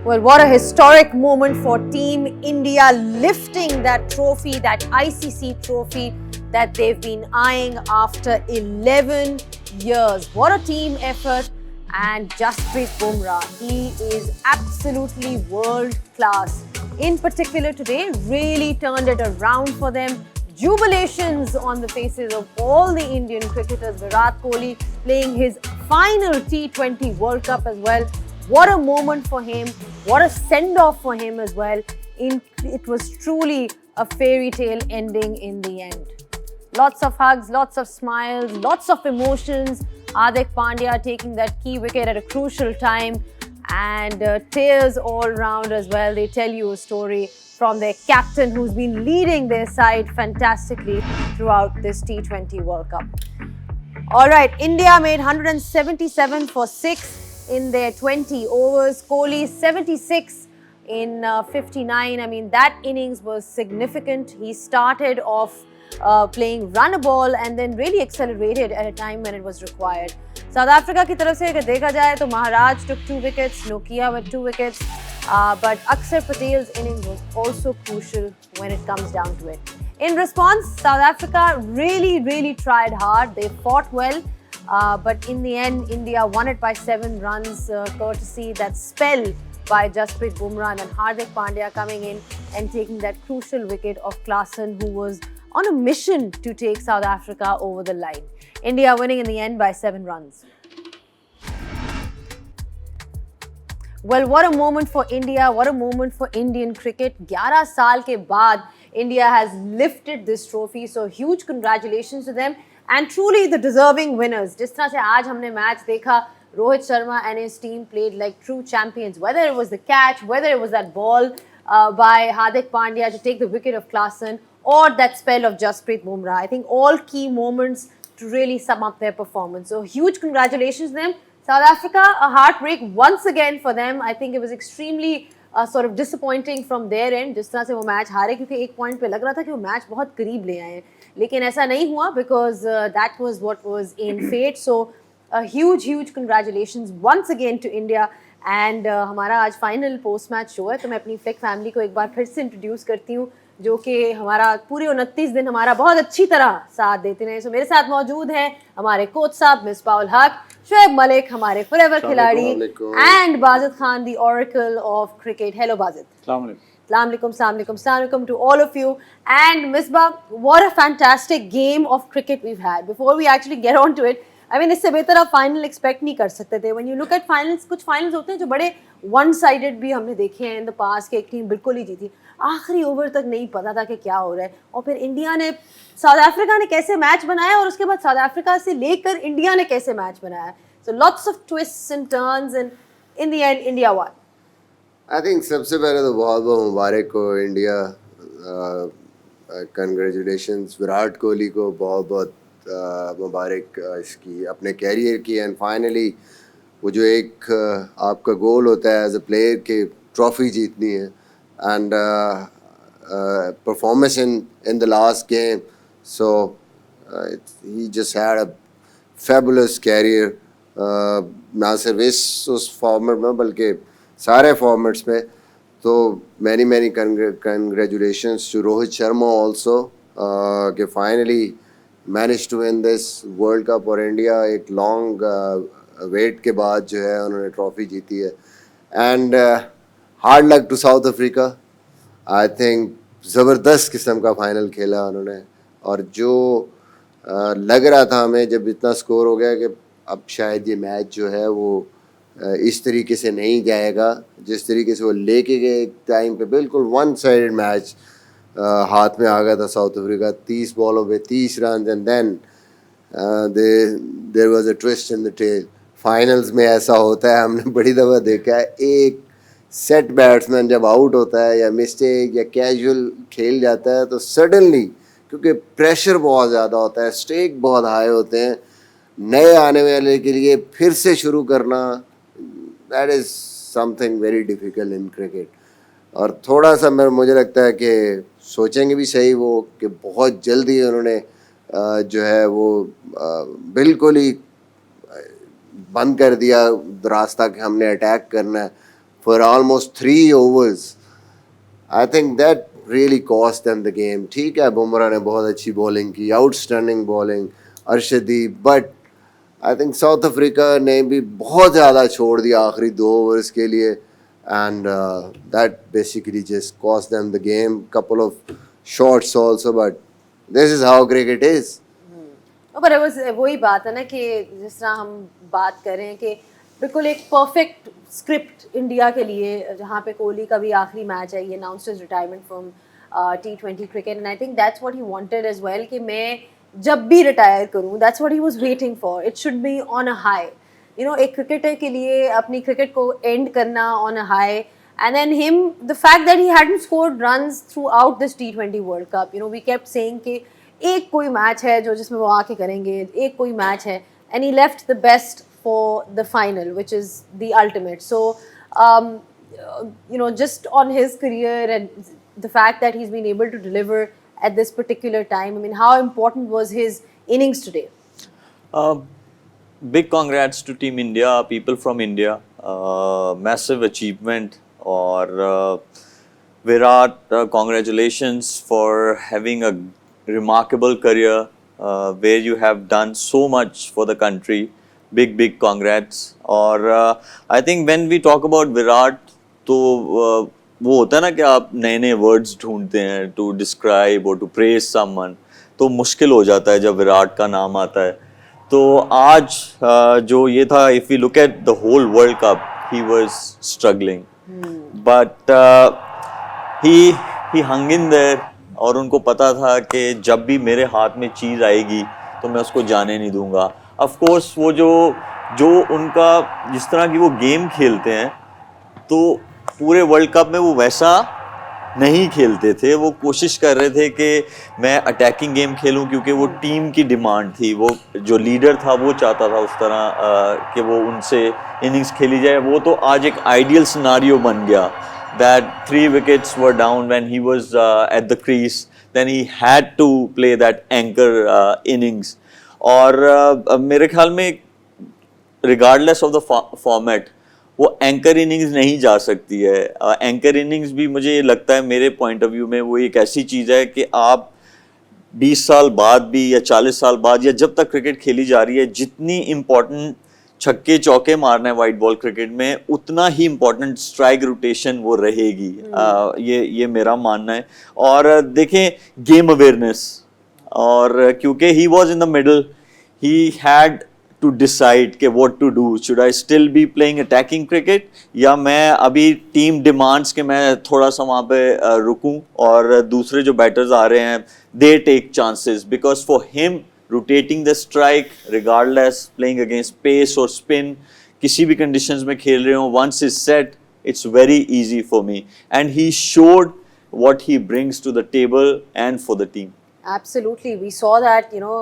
Well, what a historic moment for Team India, lifting that trophy, that ICC trophy that they've been eyeing after 11 years. What a team effort. And Jasprit Bumrah, he is absolutely world class. In particular today, really turned it around for them. Jubilations on the faces of all the Indian cricketers. Virat Kohli playing his final T20 World Cup as well. What a moment for him. What a send-off for him as well. It was truly a fairy tale ending in the end. Lots of hugs, lots of smiles, lots of emotions. Hardik Pandya taking that key wicket at a crucial time, and tears all round as well. They tell you a story from their captain who's been leading their side fantastically throughout this T20 World Cup. All right, India made 177 for 6 in their 20 overs. Kohli 76 in 59. I mean, that innings was significant. He started off playing run ball and then really accelerated at a time when it was required. South Africa की तरफ से अगर देखा जाए तो Maharaj took 2 wickets, Nokia with 2 wickets, but Akshar Patel's innings was also crucial when it comes down to it. In response, South Africa really tried hard. They fought well, but in the end, India won it by 7 runs, courtesy that spell by Jasprit Bumrah and Hardik Pandya coming in and taking that crucial wicket of Klaasen, who was on a mission to take South Africa over the line. India winning in the end by 7 runs. Well, what a moment for India, what a moment for Indian cricket. 11 saal ke baad, India has lifted this trophy, so huge congratulations to them and truly the deserving winners. Jis tarah se aaj humne match dekha, Rohit Sharma and his team played like true champions, whether it was the catch, whether it was that ball by Hardik Pandya to take the wicket of Klaasen, or that spell of Jasprit Bumrah. I think all key moments to really sum up their performance. So huge congratulations to them. South Africa, a heartbreak once again for them. I think it was extremely sort of disappointing from their end. जिस तरह से वो match हारे, क्योंकि एक point पे लग रहा था कि वो मैच बहुत करीब ले आए हैं, लेकिन ऐसा नहीं हुआ because that was what was in fate. So a huge congratulations once again to India. And हमारा आज फाइनल पोस्ट मैच शो है, तो मैं अपनी फ्लिक फैमिली को एक बार फिर से इंट्रोड्यूस करती हूँ, जो कि हमारा पूरे 29 दिन हमारा बहुत अच्छी तरह साथ देते हैं. सो मेरे साथ मौजूद हैं हमारे कोच साहब मिसबाउल हक, शुएब मलिक हमारे फॉरएवर खिलाड़ी, and Wajid Khan the oracle of cricket. Hello Wajid. Assalamualaikum to all of you. And Misbah, what a fantastic game of cricket we've had. Before we actually get on to it, I mean, इससे बेहतर आप final expect नहीं कर सकते थे. When you look at finals, कुछ finals होते हैं जो बड़े वन साइडेड भी हमने देखे हैं इन द पास्ट, कि एक टीम बिल्कुल ही जीती, आखिरी ओवर तक नहीं पता था कि क्या हो रहा है, और फिर इंडिया ने, साउथ अफ्रीका ने कैसे मैच बनाया, और उसके बाद साउथ अफ्रीका से लेकर इंडिया ने कैसे मैच बनाया. So lots of twists and turns, and in the end India one. I think सबसे पहले तो बहुत बहुत मुबारक को इंडिया, कंग्रेचुलेशंस विराट कोहली को, बहुत बहुत मुबारक इसकी अपने कैरियर की. एंड फाइनली वो जो एक आपका गोल होता है एज अ प्लेयर के ट्रॉफी जीतनी है, and performance in the last game, so he just had a fabulous career. ना सिर्फ उस फॉर्मेट में बल्कि सारे फॉर्मेट्स में. तो many congratulations to Rohit Sharma also कि finally manage to win this world cup, और इंडिया एक लॉन्ग वेट के बाद जो है उन्होंने ट्रॉफी जीती है. And hard luck to South Africa. I think ज़बरदस्त किस्म का फाइनल खेला उन्होंने, और जो लग रहा था हमें जब इतना स्कोर हो गया कि अब शायद ये मैच जो है वो इस तरीके से नहीं जाएगा जिस तरीके से वो लेके गए. एक टाइम पे बिल्कुल वन साइडेड मैच हाथ में आ गया था साउथ अफ्रीका, 30 बॉलों पे 30 run, and then there was a twist in the tale. Finals में ऐसा होता है, हमने बड़ी दफ़ा देखा है. एक सेट बैट्समैन जब आउट होता है या मिस्टेक या कैजुअल खेल जाता है, तो सडनली, क्योंकि प्रेशर बहुत ज़्यादा होता है, स्टेक बहुत हाई होते हैं, नए आने वाले के लिए फिर से शुरू करना, that is something very difficult in cricket. और थोड़ा सा मुझे लगता है कि सोचेंगे भी सही वो कि बहुत जल्दी उन्होंने जो है वो बिल्कुल ही बंद कर दिया रास्ता कि हमने अटैक करना है. for almost 3 overs. I think that really cost them the game. ठीक है, बुमराह ने बहुत अच्छी bowling की, outstanding bowling, Arshdeep, but I think South Africa ने भी बहुत ज़्यादा छोड़ दिया आखिरी 2 overs के लिए, and that basically just cost them the game. Couple of shots also, but this is how cricket is. पर वही बात है ना कि जिस तरह हम बात कर रहे हैं कि बिल्कुल एक परफेक्ट स्क्रिप्ट इंडिया के लिए, जहाँ पे कोहली का भी आखिरी मैच है, ये announced his retirement from T20 cricket, and I think that's what he wanted as well कि मैं जब भी रिटायर करूँ, that's what he was waiting for. It should be on a high. You know, एक cricketer के लिए अपनी cricket को एंड करना on a high. And then him, the fact that he hadn't scored runs throughout this T20 World Cup, you know, we kept saying कि एक कोई match है जो जिसमें वो आके करेंगे, एक कोई मैच है, and he left the best for the final, which is the ultimate. So, you know, just on his career and the fact that he's been able to deliver at this particular time, I mean, how important was his innings today? Big congrats to Team India, people from India, massive achievement. और Virat, congratulations for having a remarkable career where you have done so much for the country. Big congrats. और I think when we talk about Virat, तो वो होता है ना कि आप नए नए वर्ड्स ढूंढते हैं to describe or to praise someone, तो मुश्किल हो जाता है जब विराट का नाम आता है. तो आज जो ये था, if we look at the whole World Cup, he was struggling. But he hung in there, और उनको पता था कि जब भी मेरे हाथ में चीज़ आएगी तो मैं उसको जाने नहीं दूंगा. Of course वो जो उनका जिस तरह की वो गेम खेलते हैं, तो पूरे वर्ल्ड कप में वो वैसा नहीं खेलते थे. वो कोशिश कर रहे थे कि मैं अटैकिंग गेम खेलूं, क्योंकि वो टीम की डिमांड थी. वो जो लीडर था वो चाहता था उस तरह कि वो उनसे इनिंग्स खेली जाए. वो तो आज एक आइडियल सिनारियो बन गया that 3 wickets were down when he was at the crease. Then he had to play that anchor innings. और मेरे ख्याल में regardless of the format, वो एंकर इनिंग्स नहीं जा सकती है. एंकर इनिंग्स भी मुझे ये लगता है, मेरे पॉइंट ऑफ व्यू में, वो एक ऐसी चीज़ है कि आप 20 साल बाद भी या 40 साल बाद या जब तक क्रिकेट खेली जा रही है, जितनी इम्पोर्टेंट छक्के चौके मारना है वाइट बॉल क्रिकेट में, उतना ही इम्पोर्टेंट स्ट्राइक रोटेशन वो रहेगी. ये मेरा मानना है. और देखें गेम अवेयरनेस, और क्योंकि he was in the middle, he had to decide कि what to do. Should I still be playing attacking cricket, या मैं अभी टीम डिमांड्स के मैं थोड़ा सा वहाँ पे रुकूं और दूसरे जो बैटर्स आ रहे हैं they take chances. Because for him rotating the strike regardless, playing against pace or spin, किसी भी conditions में खेल रहे हो, once it's set, it's very easy for me. And he showed what he brings to the table and for the team. Absolutely, we saw that, you know,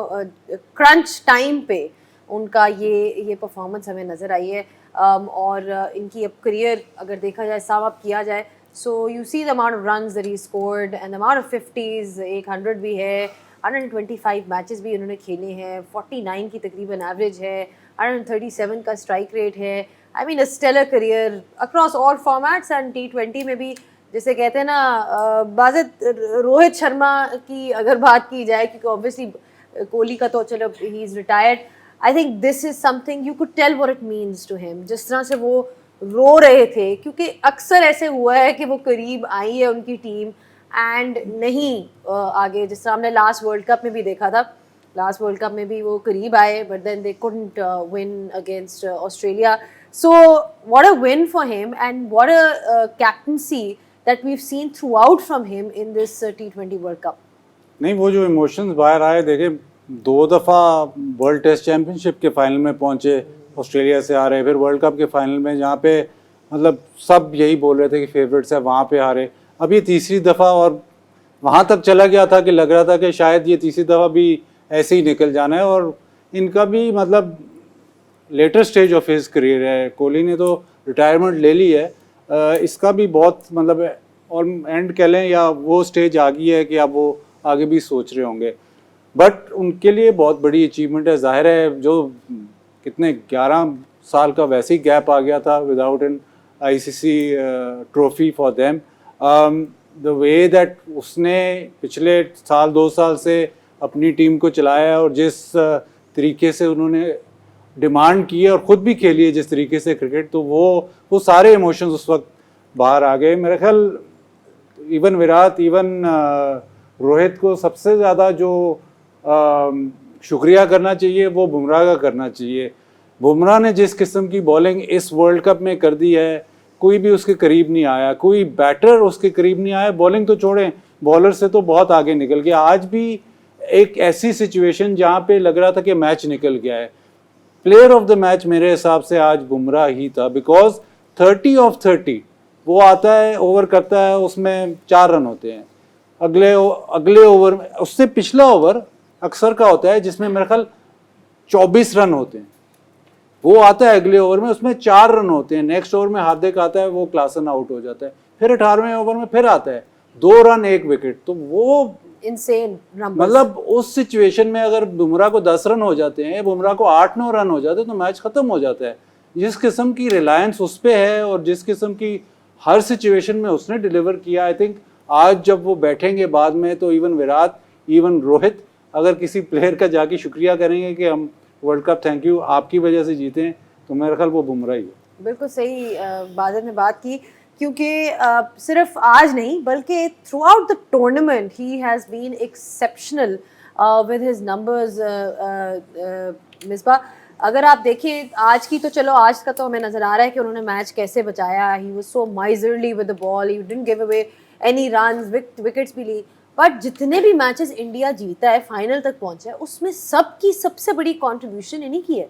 crunch time पे उनका ये performance हमें नज़र आई है. और इनकी अब करियर अगर देखा जाए, सम अप किया जाए, so you see the amount of runs that he scored and the amount of 50s. 100 भी है, 125 मैचेस भी उन्होंने खेले हैं, 49 की तकरीबन एवरेज है, 137 का स्ट्राइक रेट है. I mean a stellar career across all formats. And T20 में भी जैसे कहते हैं ना, बाज़त रोहित शर्मा की अगर बात की जाए, क्योंकि ऑब्वियसली कोहली का तो चलो he is retired, I think this is something you could tell what it means to him. जिस तरह से वो रो रहे थे, क्योंकि अक्सर ऐसे हुआ है कि वो करीब आई है उनकी टीम एंड नहीं आगे. जिस तरह हमने लास्ट वर्ल्ड कप में भी देखा था, लास्ट वर्ल्ड कप में भी वो करीब आए, but then they couldn't win against Australia. So what a win for him, and what a captaincy that we've seen throughout from him in this T20 World Cup. नहीं, वो जो emotions बाहर आए, देखे 2 दफ़ा वर्ल्ड टेस्ट चैम्पियनशिप के final में पहुंचे, ऑस्ट्रेलिया से हारे, फिर वर्ल्ड कप के फाइनल में जहाँ पे मतलब सब यही बोल रहे थे कि फेवरेट्स है, वहाँ पे हारे. अब ये तीसरी दफ़ा, और वहाँ तक चला गया था कि लग रहा था कि शायद ये तीसरी दफ़ा भी ऐसे ही निकल जाना है. और इनका भी मतलब later stage of his career है. कोहली ने तो रिटायरमेंट ले ली है, इसका भी बहुत मतलब और एंड कह लें, या वो स्टेज आ गई है कि अब वो आगे भी सोच रहे होंगे. बट उनके लिए बहुत बड़ी अचीवमेंट है. जाहिर है जो कितने 11 साल का वैसे ही गैप आ गया था without in ICC trophy for them. The way that उसने पिछले साल 2 साल से अपनी टीम को चलाया और जिस तरीके से उन्होंने डिमांड की है और ख़ुद भी खेली है जिस तरीके से क्रिकेट, तो वो सारे इमोशंस उस वक्त बाहर आ गए. मेरा ख्याल इवन विराट, इवन रोहित को सबसे ज़्यादा जो शुक्रिया करना चाहिए वो बुमराह का करना चाहिए. बुमराह ने जिस किस्म की बॉलिंग इस वर्ल्ड कप में कर दी है, कोई भी उसके करीब नहीं आया, कोई बैटर उसके करीब नहीं आया. बॉलिंग तो छोड़ें, बॉलर से तो बहुत आगे निकल गया. आज भी एक ऐसी सिचुएशन जहाँ पे लग रहा था कि मैच निकल गया है. प्लेयर ऑफ द मैच मेरे हिसाब से आज बुमराह ही था, बिकॉज 30 ऑफ 30 वो आता है, ओवर करता है, उसमें 4 रन होते हैं. अगले ओवर में उससे पिछला ओवर अक्सर का होता है जिसमें मेरे ख्याल 24 रन होते हैं. वो आता है अगले ओवर में, उसमें 4 रन होते हैं. नेक्स्ट ओवर में हार्दिक आता है, वो क्लासन आउट हो जाता है. फिर 18वें ओवर में फिर आता है, 2 रन 1 विकेट. तो वो इनसेन नंबर्स. मतलब उस सिचुएशन में अगर बुमराह को 10 रन हो जाते हैं, बुमराह को 8-9 रन हो जाते हैं, तो मैच खत्म हो जाता है. जिस किस्म की रिलायंस उस पर है और जिस किस्म की हर सिचुएशन में उसने डिलीवर किया, आई थिंक आज जब वो बैठेंगे बाद में तो इवन विराट, इवन रोहित अगर किसी प्लेयर का जाके शुक्रिया करेंगे कि हम वर्ल्ड कप थैंक यू आपकी वजह से जीते हैं, तो मेरा ख्याल वो बुमराह ही है. बिल्कुल सही बादल ने बात की, क्योंकि सिर्फ आज नहीं बल्कि throughout the tournament he has been exceptional with his numbers. Misbah, अगर आप देखें आज की, तो चलो आज का तो हमें नज़र आ रहा है कि उन्होंने मैच कैसे बचाया. He was so miserly with the ball, he didn't give away any runs, wickets भी ली. बट जितने भी मैचेस इंडिया जीता है, फाइनल तक पहुंचा है, उसमें सबकी सबसे बड़ी कंट्रीब्यूशन इन्हीं की है.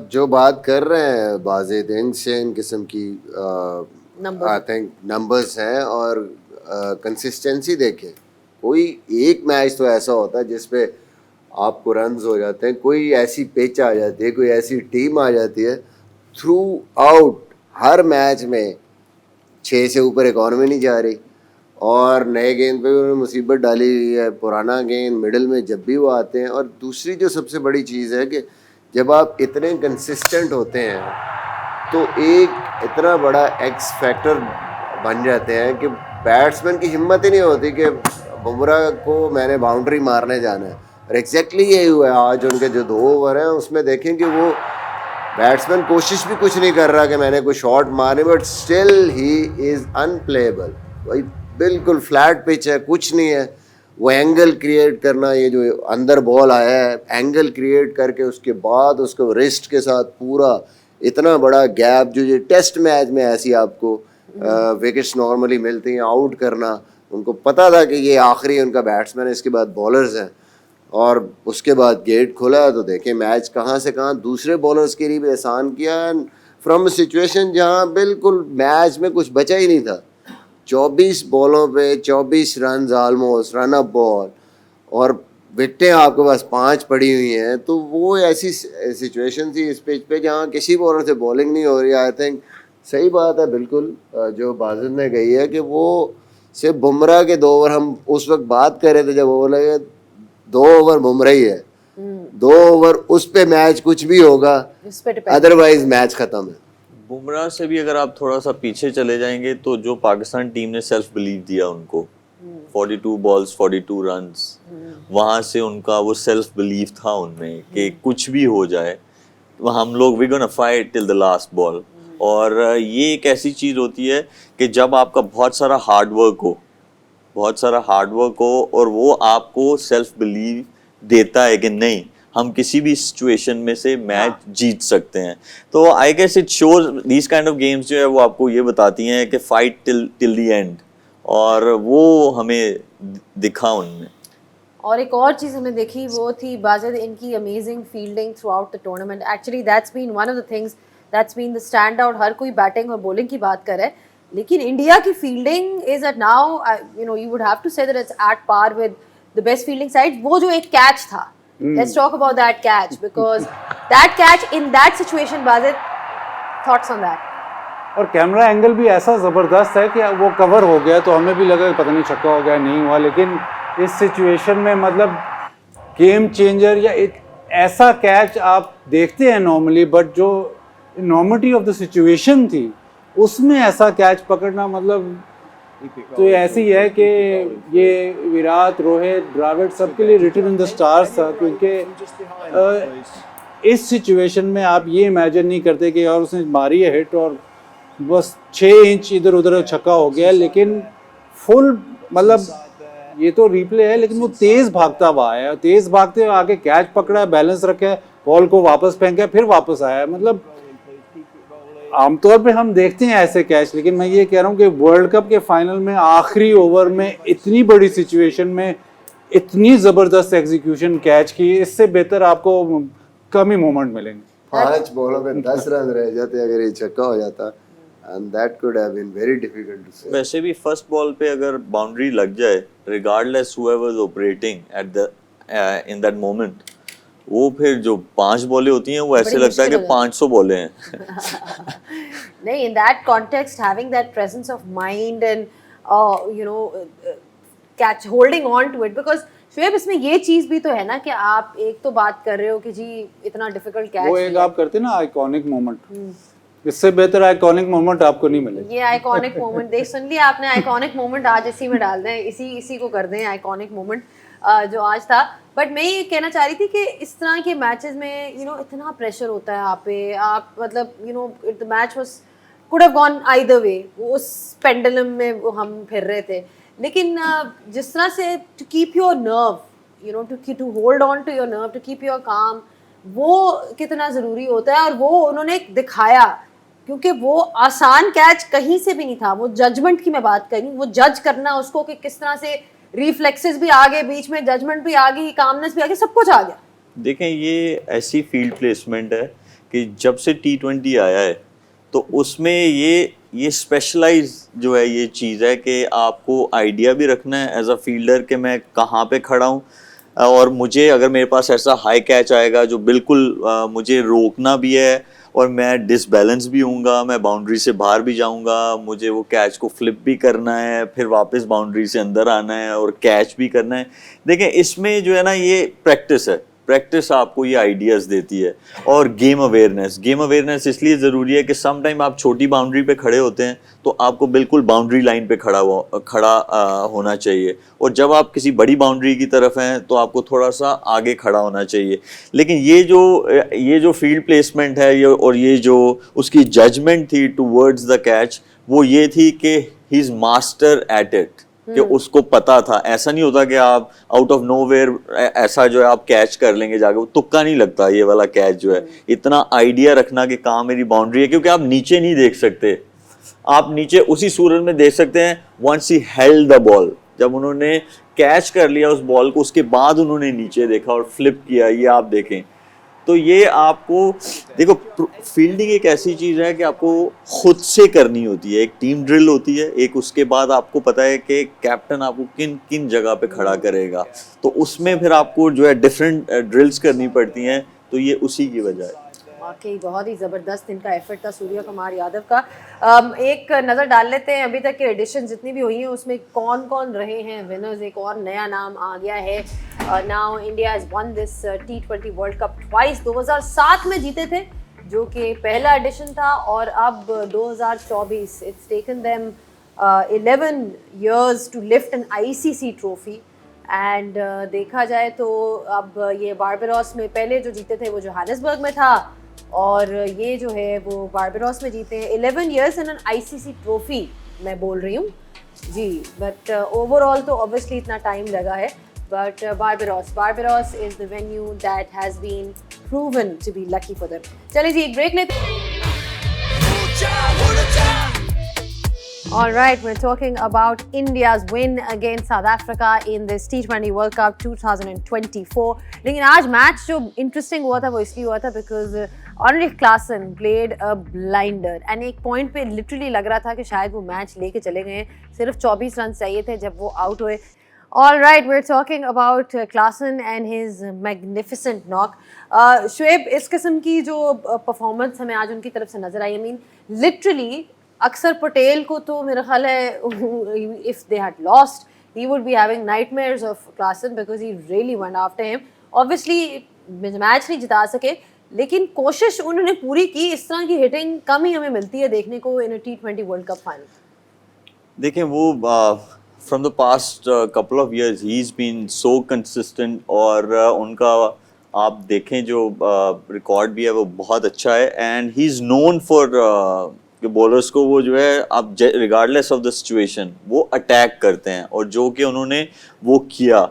जो बात कर रहे हैं बाज़ेद, इन किस्म की आई थिंक नंबर्स हैं और कंसिस्टेंसी देखें. कोई एक मैच तो ऐसा होता है जिसपे आपको रन्स हो जाते हैं, कोई ऐसी पिच आ जाती है, कोई ऐसी टीम आ जाती है. थ्रू आउट हर मैच में 6 से ऊपर इकॉनमी नहीं जा रही और नए गेंद पे भी उन्होंने मुसीबत डाली हुई है. पुराना गेंद मिडिल में जब भी वो आते हैं. और दूसरी जो सबसे बड़ी चीज़ है कि जब आप इतने कंसिस्टेंट होते हैं तो एक इतना बड़ा एक्स फैक्टर बन जाते हैं कि बैट्समैन की हिम्मत ही नहीं होती कि बुमराह को मैंने बाउंड्री मारने जाना है. और एग्जैक्टली यही हुआ है आज. उनके जो 2 ओवर हैं उसमें देखें कि वो बैट्समैन कोशिश भी कुछ नहीं कर रहा कि मैंने कोई शॉट मारे, but still he is unplayable. भाई बिल्कुल फ्लैट पिच है, कुछ नहीं है. वो एंगल क्रिएट करना, ये जो अंदर बॉल आया है, एंगल क्रिएट करके उसके बाद उसको रिस्ट के साथ पूरा इतना बड़ा गैप, जो ये टेस्ट मैच में ऐसी आपको विकेट्स नॉर्मली मिलती हैं, आउट करना. उनको पता था कि ये आखिरी उनका बैट्समैन है, इसके बाद बॉलर्स हैं और उसके बाद गेट खोला तो देखें मैच कहाँ से कहाँ दूसरे बॉलर्स के लिए भी आसान किया. एंड फ्रॉम सिचुएशन जहाँ बिल्कुल मैच में कुछ बचा ही नहीं था, 24 बॉलों पे 24 run almost, run up ball और विकेटें आपके पास 5 पड़ी हुई हैं. तो वो ऐसी सिचुएशन थी इस पिच पे जहाँ किसी बॉलर से बॉलिंग नहीं हो रही. आई थिंक सही बात है बिल्कुल जो बाज़िद ने कही है कि वो सिर्फ बुमराह के 2 ओवर, हम उस वक्त बात कर रहे थे जब वो लगे 2 ओवर बुमराह ही है, 2 ओवर उस पे मैच कुछ भी होगा, अदरवाइज मैच खत्म है. बुमराह से भी अगर आप थोड़ा सा पीछे चले जाएंगे तो जो पाकिस्तान टीम ने सेल्फ बिलीव दिया उनको, 42 बॉल्स 42 रन्स, वहाँ से उनका वो सेल्फ बिलीव था उनमें कि कुछ भी हो जाए हम लोग we gonna fight till the last ball. और ये एक ऐसी चीज़ होती है कि जब आपका बहुत सारा हार्ड वर्क हो और वो आपको सेल्फ बिलीव देता है कि नहीं हम किसी भी सिचुएशन में से मैच जीत सकते हैं. तो I guess it shows these kind of games जो है वो आपको ये बताती हैं कि फाइट टिल द एंड, और वो हमें दिखा उनमें. और एक और चीज़ हमने देखी वो थी बाज़िद इनकी amazing fielding throughout the tournament. Actually that's been one of the things that's been the stand out. हर कोई बैटिंग और बॉलिंग की बात करे, लेकिन इंडिया की fielding is at now you would have to say that it's at par with the best fielding side. वो जो एक कैच था, let's talk about that catch, because that catch in that situation, Bazid, thoughts on that? और camera angle भी ऐसा ज़बरदस्त है कि वो कवर हो गया तो हमें भी लगा पता नहीं छक्का हो गया, नहीं हुआ. लेकिन इस सिचुएशन में मतलब गेम चेंजर या एक ऐसा कैच आप देखते हैं नॉर्मली, बट जो इनॉर्मिटी ऑफ द सिचुएशन थी, उसमें ऐसा कैच पकड़ना मतलब तो ऐसी है कि ये विराट, रोहित, द्रविड़ सबके लिए रिटन इन द स्टार्स था, क्योंकि इस सिचुएशन में आप ये इमेजिन नहीं करते कि यार उसने मारी है हिट और बस 6 इंच इधर उधर छक्का हो गया, लेकिन फुल मतलब ये तो रिप्ले है, लेकिन वो तेज भागता हुआ आया, तेज भागते हुए आके कैच पकड़ा, बैलेंस रखा, बॉल को वापस फेंका, फिर वापस आया। मतलब आमतौर पे हम देखते हैं ऐसे कैच, लेकिन मैं ये कह रहा हूँ कि वर्ल्ड कप के फाइनल में आखिरी ओवर में इतनी बड़ी सिचुएशन में इतनी जबरदस्त एग्जीक्यूशन कैच की, इससे बेहतर आपको कम ही मोमेंट मिलेंगे। 5 बॉलों में 10 रन रह जाते अगर ये छक्का हो जाता, and that could have been very difficult to say. वैसे भी फर्स्ट बॉल पे अगर बाउंड्री लग जाए, regardless whoever is operating at the in that moment, वो फिर जो 5 बॉलें होती हैं वो ऐसे लगता है कि 500 बॉलें हैं। नहीं, in that context, having that presence of mind and catch holding on to it, because Shoaib इसमें ये चीज भी तो है ना कि आप एक तो बात कर रहे हो कि जी इतना डिफिकल्ट कैच, वो एक आप करते ना आइकॉनिक मोमेंट, इससे बेहतर आइकॉनिक मोमेंट आपको नहीं मिलेगा। ये आइकॉनिक मोमेंट देख सुन लिया आपने, आइकॉनिक मोमेंट आज इसी में डाल दें, इसी को कर दें आइकॉनिक मोमेंट जो आज था। बट मैं ये कहना चाह रही थी कि इस तरह के मैचेस में इतना प्रेशर होता है आप पे, आप मतलब the match was could have gone either way, उस पेंडुलम में वो हम फिर रहे थे, लेकिन जिस तरह से to keep your nerve, to hold on to your nerve, to keep your calm, वो कितना ज़रूरी होता है, और वो उन्होंने दिखाया, क्योंकि वो आसान कैच कहीं से भी नहीं था। वो जजमेंट की मैं बात करी, वो जज करना उसको कि किस तरह से रिफ्लेक्सेस भी आ गए, बीच में जजमेंट भी आ गई, कामनेस भी आ गई, सब कुछ आ गया। देखें, ये ऐसी फील्ड प्लेसमेंट है कि जब से T20 आया है तो उसमें ये स्पेशलाइज जो है ये चीज़ है कि आपको आइडिया भी रखना है एज अ फील्डर कि मैं कहाँ पे खड़ा हूँ, और मुझे अगर मेरे पास ऐसा हाई कैच आएगा जो बिल्कुल मुझे रोकना भी है, और मैं डिसबैलेंस भी हूँगा, मैं बाउंड्री से बाहर भी जाऊँगा, मुझे वो कैच को फ्लिप भी करना है, फिर वापस बाउंड्री से अंदर आना है और कैच भी करना है। देखें, इसमें जो है ना ये प्रैक्टिस है, प्रैक्टिस आपको ये आइडियाज़ देती है। और गेम अवेयरनेस इसलिए ज़रूरी है कि सम टाइम आप छोटी बाउंड्री पे खड़े होते हैं तो आपको बिल्कुल बाउंड्री लाइन पे खड़ा होना चाहिए, और जब आप किसी बड़ी बाउंड्री की तरफ हैं तो आपको थोड़ा सा आगे खड़ा होना चाहिए। लेकिन ये जो फील्ड प्लेसमेंट है और ये जो उसकी जजमेंट थी टूवर्ड्स द कैच, वो ये थी कि he is master at it, कि उसको पता था। ऐसा नहीं होता कि आप आउट ऑफ नोवेयर ऐसा जो है आप कैच कर लेंगे जाके, वो तुक्का नहीं लगता ये वाला कैच जो है। इतना आइडिया रखना कि कहाँ मेरी बाउंड्री है, क्योंकि आप नीचे नहीं देख सकते, आप नीचे उसी सूरत में देख सकते हैं once he held the ball, जब उन्होंने कैच कर लिया उस बॉल को उसके बाद उन्होंने नीचे देखा और फ्लिप किया, ये आप देखें। तो ये आपको देखो, फील्डिंग एक ऐसी चीज़ है कि आपको खुद से करनी होती है, एक टीम ड्रिल होती है, एक उसके बाद आपको पता है कि कैप्टन आपको किन किन जगह पे खड़ा करेगा, तो उसमें फिर आपको जो है डिफरेंट ड्रिल्स करनी पड़ती हैं, तो ये उसी की वजह है। वाकई बहुत ही ज़बरदस्त इनका एफर्ट था सूर्य कुमार यादव का। एक नज़र डाल लेते हैं अभी तक के एडिशन जितनी भी हुई हैं उसमें कौन कौन रहे हैं विनर्स। एक और नया नाम आ गया है। Now India has one this T20 world cup twice. 2007 में जीते थे जो कि पहला एडिशन था, और अब 2024 it's taken them 11 years to lift an ICC trophy. And देखा जाए तो अब ये बारबाडोस में पहले जो जीते थे वो जोहानिसबर्ग में था, और ये जो है वो बारबाडोस में जीते हैं। 11 years in an ICC trophy मैं बोल रही हूँ जी, बट ओवरऑल तो ऑब्वियसली इतना टाइम लगा है, but Barbados is the venue that has been proven to be lucky for them. चलिए जी, एक ब्रेक लेते हैं। All right, we're talking about India's win against South Africa in this T20 World Cup 2024. लेकिन आज match जो interesting हुआ था वो इसलिए हुआ था because Henrik Klaasen played a blinder, and एक पॉइंट पे लिटरली लग रहा था कि शायद वो मैच लेके चले गए। सिर्फ 24 रन चाहिए थे जब वो आउट हुए। All right, we're talking about Klaasen and his magnificent knock. Shoaib, इस किस्म की जो परफॉर्मेंस हमें आज उनकी तरफ से नजर आई, I mean लिटरली अक्सर पटेल को तो मेरा ख्याल है if they had lost he would be having nightmares of Klaasen because he really went after him. Obviously match नहीं जिता सके, लेकिन कोशिश उन्होंने पूरी की. इस तरह की हिटिंग कम ही हमें मिलती है देखने को इन T20 वर्ल्ड कप फाइनल. देखें वो from the past couple of years he is been so consistent और उनका आप देखें जो रिकॉर्ड भी है वो बहुत अच्छा है and he is known for bowlers को वो जो है आप रिगार्डलेस ऑफ द सिचुएशन वो अटैक करते हैं और जो कि उन्होंने वो किया.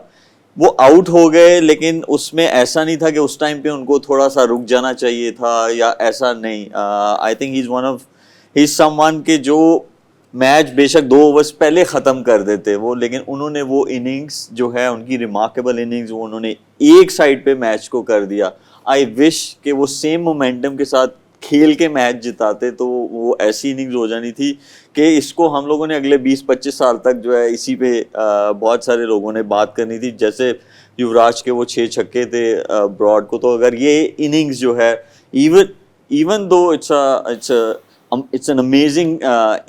वो आउट हो गए लेकिन उसमें ऐसा नहीं था कि उस टाइम पे उनको थोड़ा सा रुक जाना चाहिए था या ऐसा नहीं. I think he is someone के जो मैच बेशक 2 ओवर्स पहले ख़त्म कर देते वो, लेकिन उन्होंने वो इनिंग्स जो है उनकी रिमार्केबल इनिंग्स वो उन्होंने एक साइड पे मैच को कर दिया. आई विश कि वो सेम मोमेंटम के साथ खेल के मैच जिताते तो वो ऐसी इनिंग्स हो जानी थी कि इसको हम लोगों ने अगले 20-25 साल तक जो है इसी पे बहुत सारे लोगों ने बात करनी थी. जैसे युवराज के वो 6 छक्के थे ब्रॉड को, तो अगर ये इनिंग्स जो है even though it's an amazing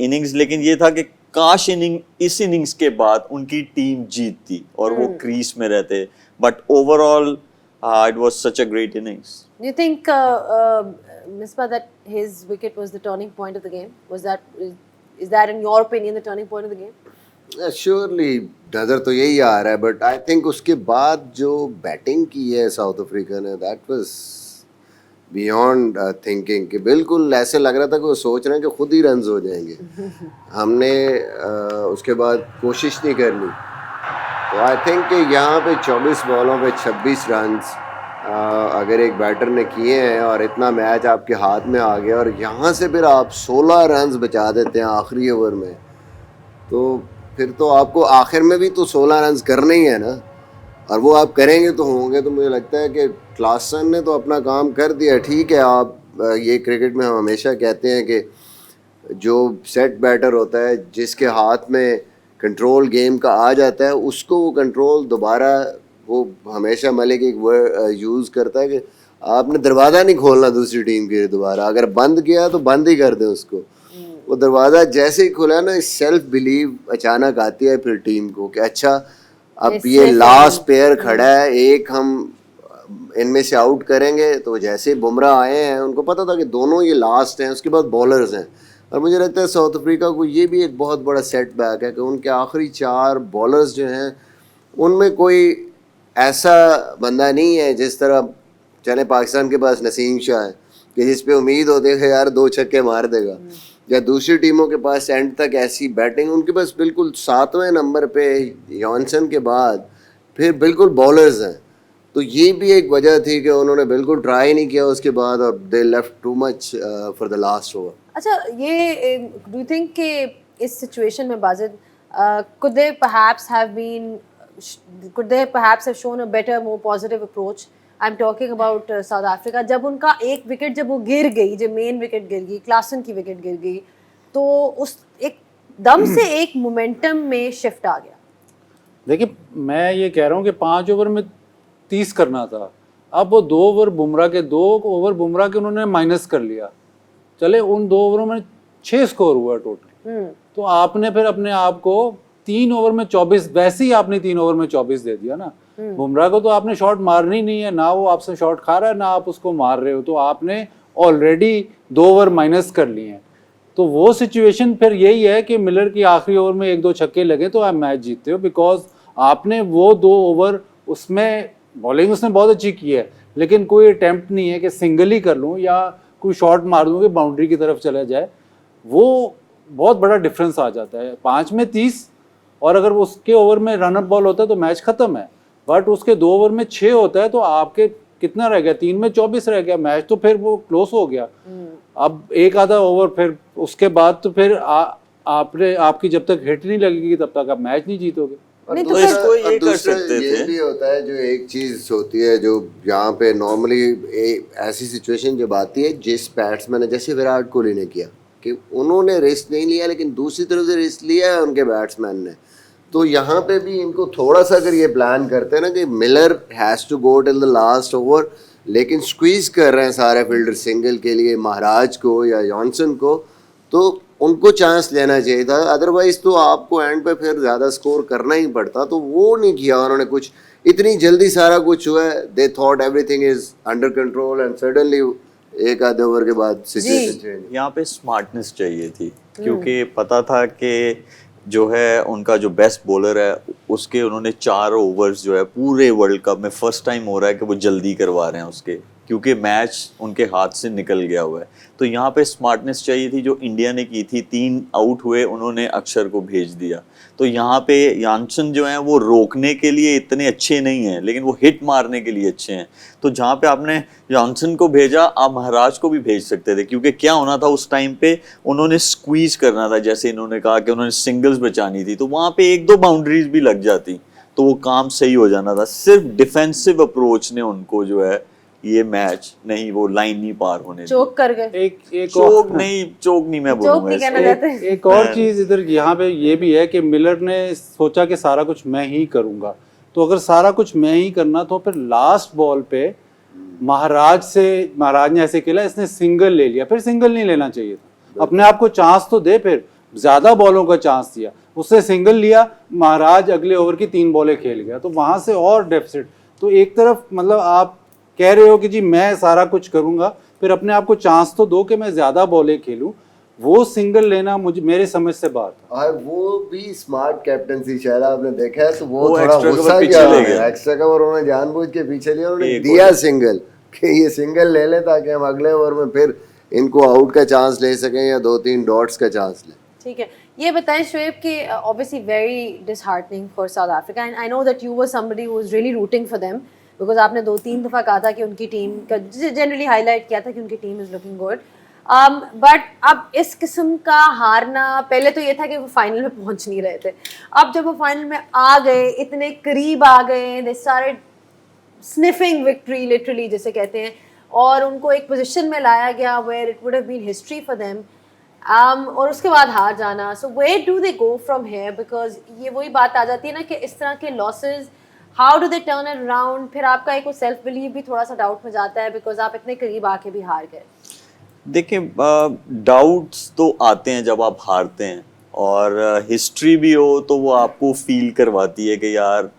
innings, लेकिन ये था कि काश इस इनिंग्स के बाद उनकी टीम जीतती और वो क्रीज में रहते. But overall it was such a great innings. Do you think, Misbah, that his wicket was the turning point of the game? Is that in your opinion the turning point of the game? Surely नज़र तो यही आ रहा है, but I think उसके बाद जो batting की है साउथ अफ्रीका ने, दैट वाज बियॉन्ड थिंकिंग. कि बिल्कुल ऐसे लग रहा था कि वो सोच रहे हैं कि खुद ही रन्स हो जाएंगे. हमने उसके बाद कोशिश नहीं करनी. तो आई थिंक कि यहाँ पे 24 बॉलों पे 26 रन्स अगर एक बैटर ने किए हैं और इतना मैच आपके हाथ में आ गया और यहाँ से फिर आप 16 रन्स बचा देते हैं आखिरी ओवर में, तो फिर तो आपको आखिर में भी तो 16 रन्स करने ही है ना, और वो आप करेंगे तो होंगे. तो मुझे लगता है कि क्लासन ने तो अपना काम कर दिया. ठीक है, आप ये क्रिकेट में हम हमेशा कहते हैं कि जो सेट बैटर होता है जिसके हाथ में कंट्रोल गेम का आ जाता है उसको वो कंट्रोल दोबारा, वो हमेशा मलिक एक वर्ड यूज़ करता है कि आपने दरवाज़ा नहीं खोलना दूसरी टीम के लिए दोबारा. अगर बंद किया तो बंद ही कर दें उसको. वो दरवाज़ा जैसे ही खुला ना, सेल्फ बिलीव अचानक आती है फिर टीम को कि अच्छा अब ये लास्ट पेयर खड़ा है, एक हम इनमें से आउट करेंगे. तो जैसे बुमराह आए हैं उनको पता था कि दोनों ये लास्ट हैं, उसके बाद बॉलर्स हैं. और मुझे लगता है साउथ अफ्रीका को ये भी एक बहुत बड़ा सेटबैक है कि उनके आखिरी 4 बॉलर्स जो हैं उनमें कोई ऐसा बंदा नहीं है जिस तरह चले पाकिस्तान के पास नसीम शाह है कि जिस पे उम्मीद होती है यार 2 छक्के मार देगा, या दूसरी टीमों के पास एंड तक ऐसी बैटिंग. उनके पास बिल्कुल 7वें नंबर पे जॉनसन के बाद फिर बिल्कुल बॉलर्स हैं. तो ये भी एक वजह थी कि उन्होंने बिल्कुल ट्राई नहीं किया उसके बाद और they left too much for the last over. अच्छा, ये डू यू थिंक कि इस सिचुएशन में Wajid could they perhaps have shown a better, more positive approach? I'm talking about South Africa. जब उनका एक विकेट जब वो गिर गई, जब मेन विकेट गिर गई, क्लासन की विकेट गिर गई, तो उस एक दम से एक मोमेंटम में शिफ्ट आ गया. देखिए, मैं ये कह रहा हूँ कि 5 ओवर में 30 करना था. अब वो 2 ओवर बुमराह के उन्होंने माइनस कर लिया. चले उन 2 ओवरों में 6 स्कोर हुआ टोटल. तो आपने फिर अपने आप को 3 ओवर में 24, वैसे ही आपने 3 ओवर में 24 दे दिया ना. बुमराह को तो आपने शॉट मारनी नहीं है, ना वो आपसे शॉट खा रहा है ना आप उसको मार रहे हो, तो आपने ऑलरेडी 2 ओवर माइनस कर लिए हैं. तो वो सिचुएशन फिर यही है कि मिलर की आखिरी ओवर में 1-2 छक्के लगे तो आप मैच जीतते हो, बिकॉज आपने वो 2 ओवर उसमें बॉलिंग उसने बहुत अच्छी की है, लेकिन कोई अटेम्प्ट नहीं है कि सिंगल ही कर लूँ या कोई शॉट मार दूँ कि बाउंड्री की तरफ चला जाए. वो बहुत बड़ा डिफरेंस आ जाता है. 5 में 30 और अगर उसके ओवर में रनअप बॉल होता है तो मैच ख़त्म है, बट उसके 2 ओवर में 6 होता है तो आपके कितना रह गया, 3 में 24 रह गया, मैच तो फिर वो क्लोज हो गया. अब एक आधा ओवर फिर उसके बाद तो फिर आपकी जब तक हिट नहीं लगेगी तब तक आप मैच नहीं जीतोगे. नहीं तो इसको ये कर सकते थे. ये भी होता है जो एक चीज़ होती है जो यहाँ पे नॉर्मली ऐसी सिचुएशन जब आती है जिस बैट्समैन ने, जैसे विराट कोहली ने किया कि उन्होंने रिस्क नहीं लिया लेकिन दूसरी तरफ से रिस्क लिया है उनके बैट्समैन ने. तो यहाँ पे भी इनको थोड़ा सा अगर ये प्लान करते हैं ना कि Miller has to go till the last over, लेकिन स्क्वीज कर रहे हैं सारे फील्डर सिंगल के लिए महाराज को या जॉनसन को, तो उनको चांस लेना चाहिए था. अदरवाइज तो आपको एंड पे फिर ज़्यादा स्कोर करना ही पड़ता. तो वो नहीं किया उन्होंने. कुछ इतनी जल्दी सारा कुछ हुआ है, they thought everything is under control and suddenly एक आधे ओवर के बाद सिचुएशन चेंज। यहाँ पे स्मार्टनेस चाहिए थी, क्योंकि पता था कि जो है उनका जो बेस्ट बॉलर है उसके उन्होंने 4 ओवर्स जो है पूरे वर्ल्ड कप में फर्स्ट टाइम हो रहा है कि वो जल्दी करवा रहे हैं उसके, क्योंकि मैच उनके हाथ से निकल गया हुआ है। तो यहाँ पे स्मार्टनेस चाहिए थी जो इंडिया ने की थी। 3 आउट हुए, उन्होंने अक्षर को भेज दिया। तो यहाँ पे यानसन जो है वो रोकने के लिए इतने अच्छे नहीं हैं, लेकिन वो हिट मारने के लिए अच्छे हैं। तो जहाँ पे आपने यानसन को भेजा, आप महाराज को भी भेज सकते थे, क्योंकि क्या होना था उस टाइम पे, उन्होंने स्क्वीज करना था, जैसे इन्होंने कहा कि उन्होंने सिंगल्स बचानी थी, तो वहाँ पे 1-2 बाउंड्रीज भी लग जाती तो वो काम सही हो जाना था। सिर्फ डिफेंसिव अप्रोच ने उनको जो है ये मैच नहीं, वो लाइन नहीं पार होने दी। चोक कर गए। एक चोक नहीं मैं चोक नहीं कहना चाहते। एक और चीज इधर यहाँ पे ये भी है कि मिलर ने सोचा कि सारा कुछ मैं ही करूंगा, तो अगर सारा कुछ मैं ही करना तो फिर लास्ट बॉल पे महाराज ने ऐसे खेला, इसने सिंगल ले लिया। फिर सिंगल नहीं लेना चाहिए था, अपने आप को चांस तो दे, फिर ज्यादा बॉलों का चांस दिया, उससे सिंगल लिया, महाराज अगले ओवर की 3 बॉलें खेल गया, तो वहां से और डेफिसिट। तो एक तरफ मतलब आप कह रहे हो कि जी मैं सारा कुछ करूंगा, फिर अपने आप को चांस तो दो कि मैं ज्यादा बॉलें खेलूं, वो सिंगल लेना मुझे मेरे समझ से बाहर था। और वो भी स्मार्ट कैप्टनसी शायद आपने देखा है, तो वो थोड़ा एक्स्ट्रा गुस्सा कवर पीछे किया, ले गया। एक्स्ट्रा कवर उन्होंने जानबूझ के पीछे लिया, उन्होंने एक दिया सिंगल कि ये सिंगल ले ले ताकि हम अगले ओवर में फिर इनको आउट का चांस ले सकें या 2-3 डॉट्स का चांस लें। ठीक है, ये बताएं शोएब कि obviously very disheartening for South Africa, and I know that you were somebody who was really rooting for them, because आपने 2-3 दफ़ा कहा था कि उनकी टीम का जनरली हाईलाइट किया था कि उनकी team is looking good, but अब इस किस्म का हारना, पहले तो ये था कि वो फाइनल में पहुंच नहीं रहे थे, अब जब वो फाइनल में आ गए, इतने करीब आ गए, they started sniffing victory literally जिसे कहते हैं, और उनको एक पोजीशन में लाया गया where it would have been history for them, और उसके बाद हार जाना। So where do they go from here, because ये वही बात आ जाती है ना कि इस तरह के losses how do they turn it around, फिर आपका एक हिसेल्फ बिलीव भी थोड़ा सा डाउट में जाता है, बिकॉज आप इतने करीब आके भी हार गए। देखिए, डाउट्स तो आते हैं जब आप हारते हैं, और हिस्ट्री भी हो तो वो आपको फील करवाती है कि यार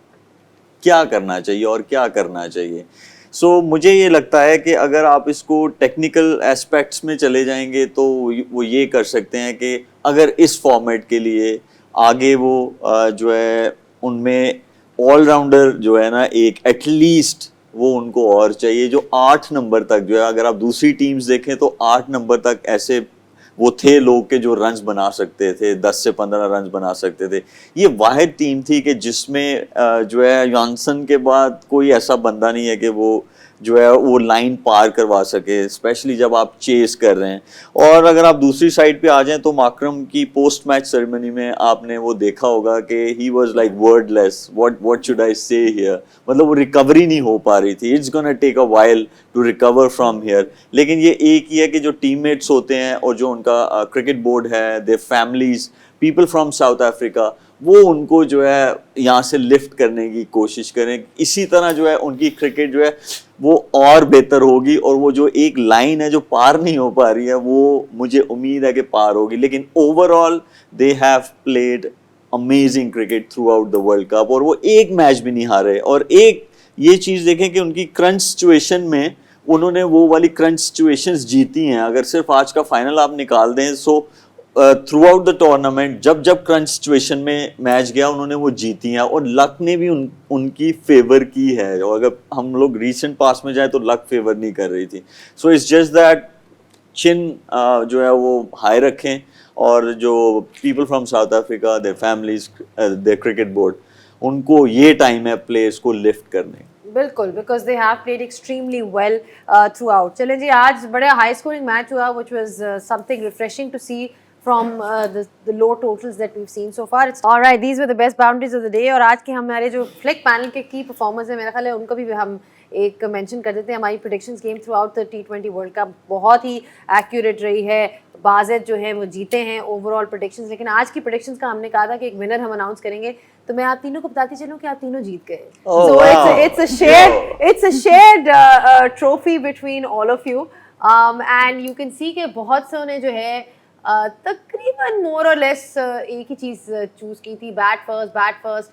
क्या करना चाहिए और क्या करना चाहिए। सो मुझे ये लगता है कि अगर आप इसको टेक्निकल एस्पेक्ट्स में चले जाएंगे तो वो ये कर सकते हैं कि अगर इस फॉर्मेट के लिए आगे वो जो है उनमें ऑलराउंडर जो है ना, एक एटलीस्ट वो उनको और चाहिए जो 8 नंबर तक जो है, अगर आप दूसरी टीम्स देखें तो 8 नंबर तक ऐसे वो थे लोग के जो रन्स बना सकते थे, 10 से 15 रन्स बना सकते थे। ये वाहिद टीम थी कि जिसमें जो है यानसन के बाद कोई ऐसा बंदा नहीं है कि वो जो है वो लाइन पार करवा सके, स्पेशली जब आप चेस कर रहे हैं। और अगर आप दूसरी साइड पे आ जाएं तो माकरम की पोस्ट मैच सेरेमनी में आपने वो देखा होगा कि he was like wordless, what should I से हियर, मतलब वो रिकवरी नहीं हो पा रही थी। It's gonna take a while to recover from here. लेकिन ये एक ही है कि जो टीममेट्स होते हैं और जो उनका क्रिकेट बोर्ड है, their families, people from South Africa, वो उनको जो है यहाँ से लिफ्ट करने की कोशिश करें। इसी तरह जो है उनकी क्रिकेट जो है वो और बेहतर होगी, और वो जो एक लाइन है जो पार नहीं हो पा रही है वो मुझे उम्मीद है कि पार होगी। लेकिन overall they have played amazing cricket through out the world cup, और वो एक मैच भी नहीं हारे। और एक ये चीज़ देखें कि उनकी क्रंच सिचुएशन में उन्होंने वो वाली क्रंच सिचुएशंस जीती हैं। अगर सिर्फ आज का फाइनल आप निकाल दें, so through out the tournament जब जब क्रंच सिचुएशन में मैच गया उन्होंने वो जीती हैं, और लक ने भी उनकी फेवर की है। और अगर हम लोग रीसेंट पास में जाए तो लक फेवर नहीं कर रही थी। So it's just that chin जो है वो हाई रखें, और जो people from South Africa, their families, their cricket board, उनको ये टाइम है प्लेयर्स को लिफ्ट करने। बिल्कुल, because they have played extremely well throughout. चलें जी, आज बड़े हाई स्कोरिंग मैच हुआ, which was something refreshing to see from the low totals that we've seen so far. It's all right, these were the best boundaries of the day. और आज के हमारे जो फ्लिक पैनल के की performers हैं, मेरा ख्याल है उनको भी हम एक मेंशन कर देते हैं। हमारी predictions game through out the T20 world cup बहुत ही एक्यूरेट रही है। बाज़ेद जो है वो जीते हैं ओवरऑल प्रेडिक्शंस, लेकिन आज की प्रेडिक्शंस का हमने कहा था कि एक विनर हम अनाउंस करेंगे, तो मैं आप तीनों को बताती चलूं कि आप तीनों जीत गए। So it's a shared trophy between all of you, and you can see कि बहुत से ने जो है तकरीबन मोर और लेस एक ही चीज़ चूज़ की थी, बैट फर्स्ट।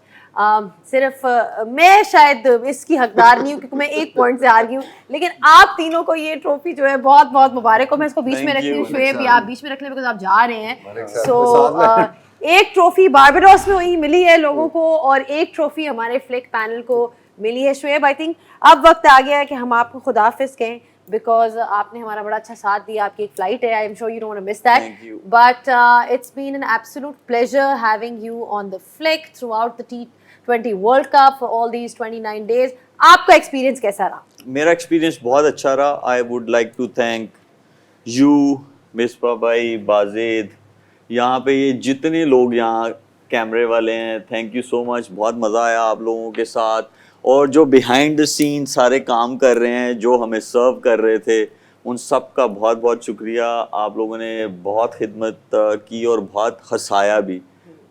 सिर्फ मैं शायद इसकी हकदार नहीं हूँ क्योंकि मैं एक पॉइंट से हार गई हूँ, लेकिन आप तीनों को ये ट्रॉफी जो है बहुत बहुत मुबारक हो। मैं इसको बीच में Thank रखती हूँ, you. शुएब या आप बीच में रख लें बिकॉज आप जा रहे हैं। मालिक साहब। सो एक ट्रॉफी बारबाडोस में वही मिली है लोगों को और एक ट्रॉफी हमारे फ्लिक पैनल को मिली है। शुएब, आई थिंक अब वक्त आ गया है कि हम आपको खुदाफिज कहें बिकॉज आपने हमारा बड़ा अच्छा साथ दिया। आपकी एक फ्लाइट है, I am sure you don't want to miss that, Thank you. But it's been an absolute pleasure having you on the flick throughout the T20 world cup for all these 29 days. आपका experience कैसा रहा? मेरा experience बहुत अच्छा रहा। I would like to thank you, Misbah भाई, बाजेद, यहाँ पे ये जितने लोग यहाँ कैमरे वाले हैं, थैंक यू सो मच। बहुत मज़ा आया आप लोगों के साथ। और जो बिहाइंड द सीन सारे काम कर रहे हैं, जो हमें सर्व कर रहे थे, उन सब का बहुत बहुत शुक्रिया। आप लोगों ने बहुत खिदमत की और बहुत हंसाया भी,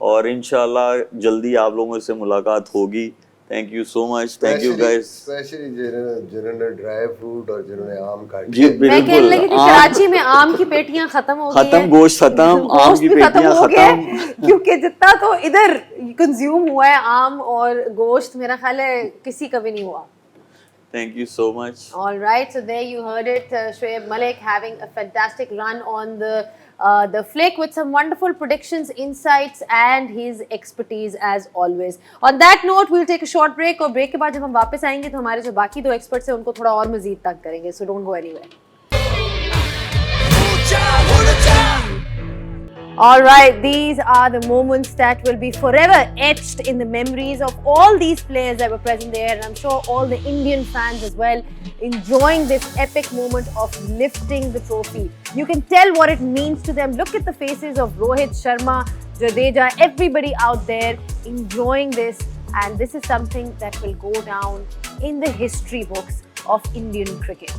और इंशाल्लाह जल्दी आप लोगों से मुलाकात होगी। Thank you so much, thank you guys. Specially जिन्होंने ड्राई फ्रूट और जिन्होंने आम काटे। जी मैं कहने बिल्कुल, लगी थी कराची में आम की पेटियां खत्म हो गई खत्म, हैं। गोश्त खत्म, आम गोश्त की भी पेटियां हो गया है, खत्म। क्योंकि जितना तो इधर कंज्यूम हुआ है आम और गोश्त, मेरा ख्याल है किसी का भी नहीं हुआ। Thank you so much. All right, so there you heard it, Shoaib Malik having a fantastic run on the flick with some wonderful predictions, insights and his expertise as always. On that note, we'll take a short break और break के बाद जब हम वापस आएंगे तो हमारे जो बाकी दो experts हैं उनको थोड़ा और मज़ीद तंग करेंगे, so don't go anywhere. All right, these are the moments that will be forever etched in the memories of all these players that were present there, and I'm sure all the Indian fans as well enjoying this epic moment of lifting the trophy. You can tell what it means to them. Look at the faces of Rohit Sharma, Jadeja, everybody out there enjoying this, and this is something that will go down in the history books of Indian cricket.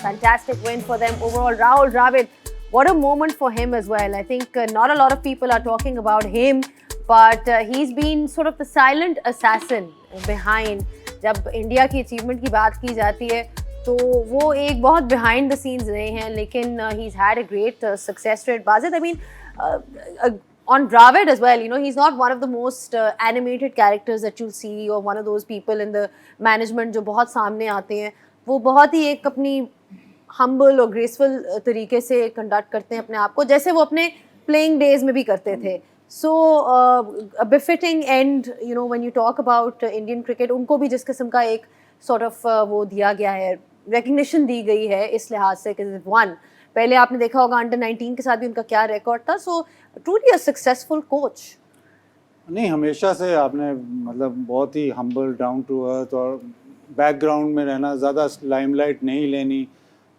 Fantastic win for them overall. Rahul Dravid, what a moment for him as well. I think not a lot of people are talking about him, but he's been sort of the silent assassin behind. जब India की achievement की बात की जाती है तो वो एक बहुत behind the scenes रहे हैं, लेकिन he's had a great success rate. Bazid, I mean, on Dravid as well, you know, he's not one of the most animated characters that you'll see, or one of those people in the management जो बहुत सामने आते हैं. वो बहुत ही एक अपनी humble और ग्रेसफुल तरीके से कंडक्ट करते हैं अपने आप को, जैसे वो अपने प्लेइंग डेज में भी करते थे. So befitting and you know when you talk about Indian cricket, उनको भी जिस किस्म का एक सॉर्ट ऑफ वो दिया गया है, रिकग्निशन दी गई है इस लिहाज से कि वन, पहले आपने देखा होगा अंडर 19 के साथ भी उनका क्या रिकॉर्ड था. सो ट्रूली अ सक्सेसफुल कोच. नहीं, हमेशा से आपने मतलब बहुत ही हम्बल, डाउन टू अर्थ और बैकग्राउंड में रहना, ज़्यादा लाइमलाइट नहीं लेनी,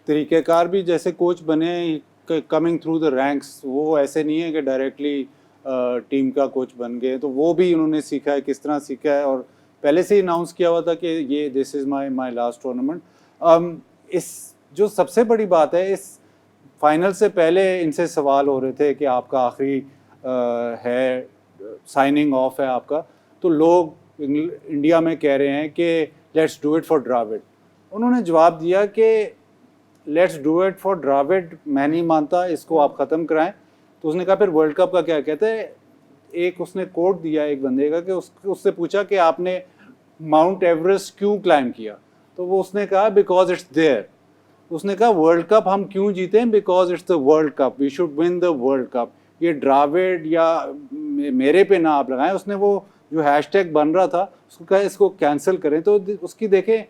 तरीक़ेकार भी जैसे कोच बने कमिंग थ्रू द रैंक्स, वो ऐसे नहीं है कि डायरेक्टली टीम का कोच बन गए. तो वो भी उन्होंने सीखा है, किस तरह सीखा है, और पहले से ही अनाउंस किया हुआ था कि ये this is my last tournament. इस जो सबसे बड़ी बात है, इस फाइनल से पहले इनसे सवाल हो रहे थे कि आपका आखिरी है, साइनिंग ऑफ है आपका, तो लोग इंडिया में कह रहे हैं कि let's do it for Dravid. उन्होंने जवाब दिया कि let's do it for Dravid मैं नहीं मानता, इसको आप ख़त्म कराएं. तो उसने कहा फिर वर्ल्ड कप का क्या कहते हैं. एक उसने कोट दिया एक बंदे का कि उससे पूछा कि आपने माउंट एवरेस्ट क्यों क्लाइम किया, तो वो उसने कहा बिकॉज इट्स देयर. उसने कहा वर्ल्ड कप हम क्यों जीते हैं, because it's the world cup, we should win the world cup. ये ड्राविड या मेरे पे ना आप लगाएं. उसने वो जो हैशटैग बन रहा था उसको कहा इसको कैंसिल करें. तो उसकी देखें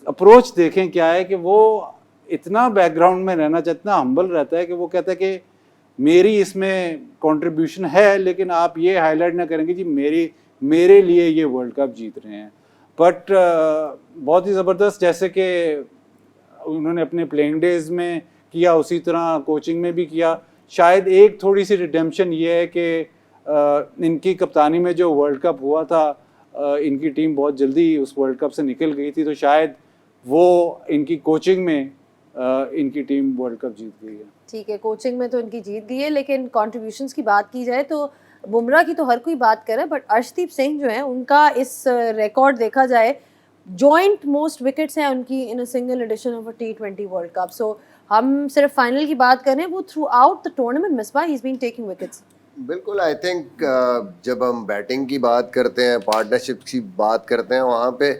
अप्रोच, देखें क्या है कि वो इतना बैकग्राउंड में रहना, जितना हम्बल रहता है कि वो कहता है कि मेरी इसमें कंट्रीब्यूशन है, लेकिन आप ये हाईलाइट ना करेंगे जी मेरे लिए ये वर्ल्ड कप जीत रहे हैं. बट बहुत ही ज़बरदस्त, जैसे कि उन्होंने अपने प्लेइंग डेज में किया उसी तरह कोचिंग में भी किया. शायद एक थोड़ी सी रिडेम्पशन ये है कि इनकी कप्तानी में जो वर्ल्ड कप हुआ था, इनकी टीम बहुत जल्दी उस वर्ल्ड कप से निकल गई थी, तो शायद वो इनकी कोचिंग में इनकी टीम वर्ल्ड कप जीत गई है. ठीक है, कोचिंग में तो इनकी जीत गई है, लेकिन कॉन्ट्रीब्यूशंस की बात की जाए तो बुमराह की तो हर कोई बात करे, बट अर्शदीप सिंह जो है उनका इस रिकॉर्ड देखा जाए जॉइंट मोस्ट विकेट्स हैं उनकी in a single edition of a T20 world cup. So हम सिर्फ फाइनल की बात करें, वो थ्रू आउट द टूर्नामेंट मिसबा he is been taking wickets. बिल्कुल. आई थिंक जब हम बैटिंग की बात करते हैं, पार्टनरशिप की बात करते हैं, वहाँ पे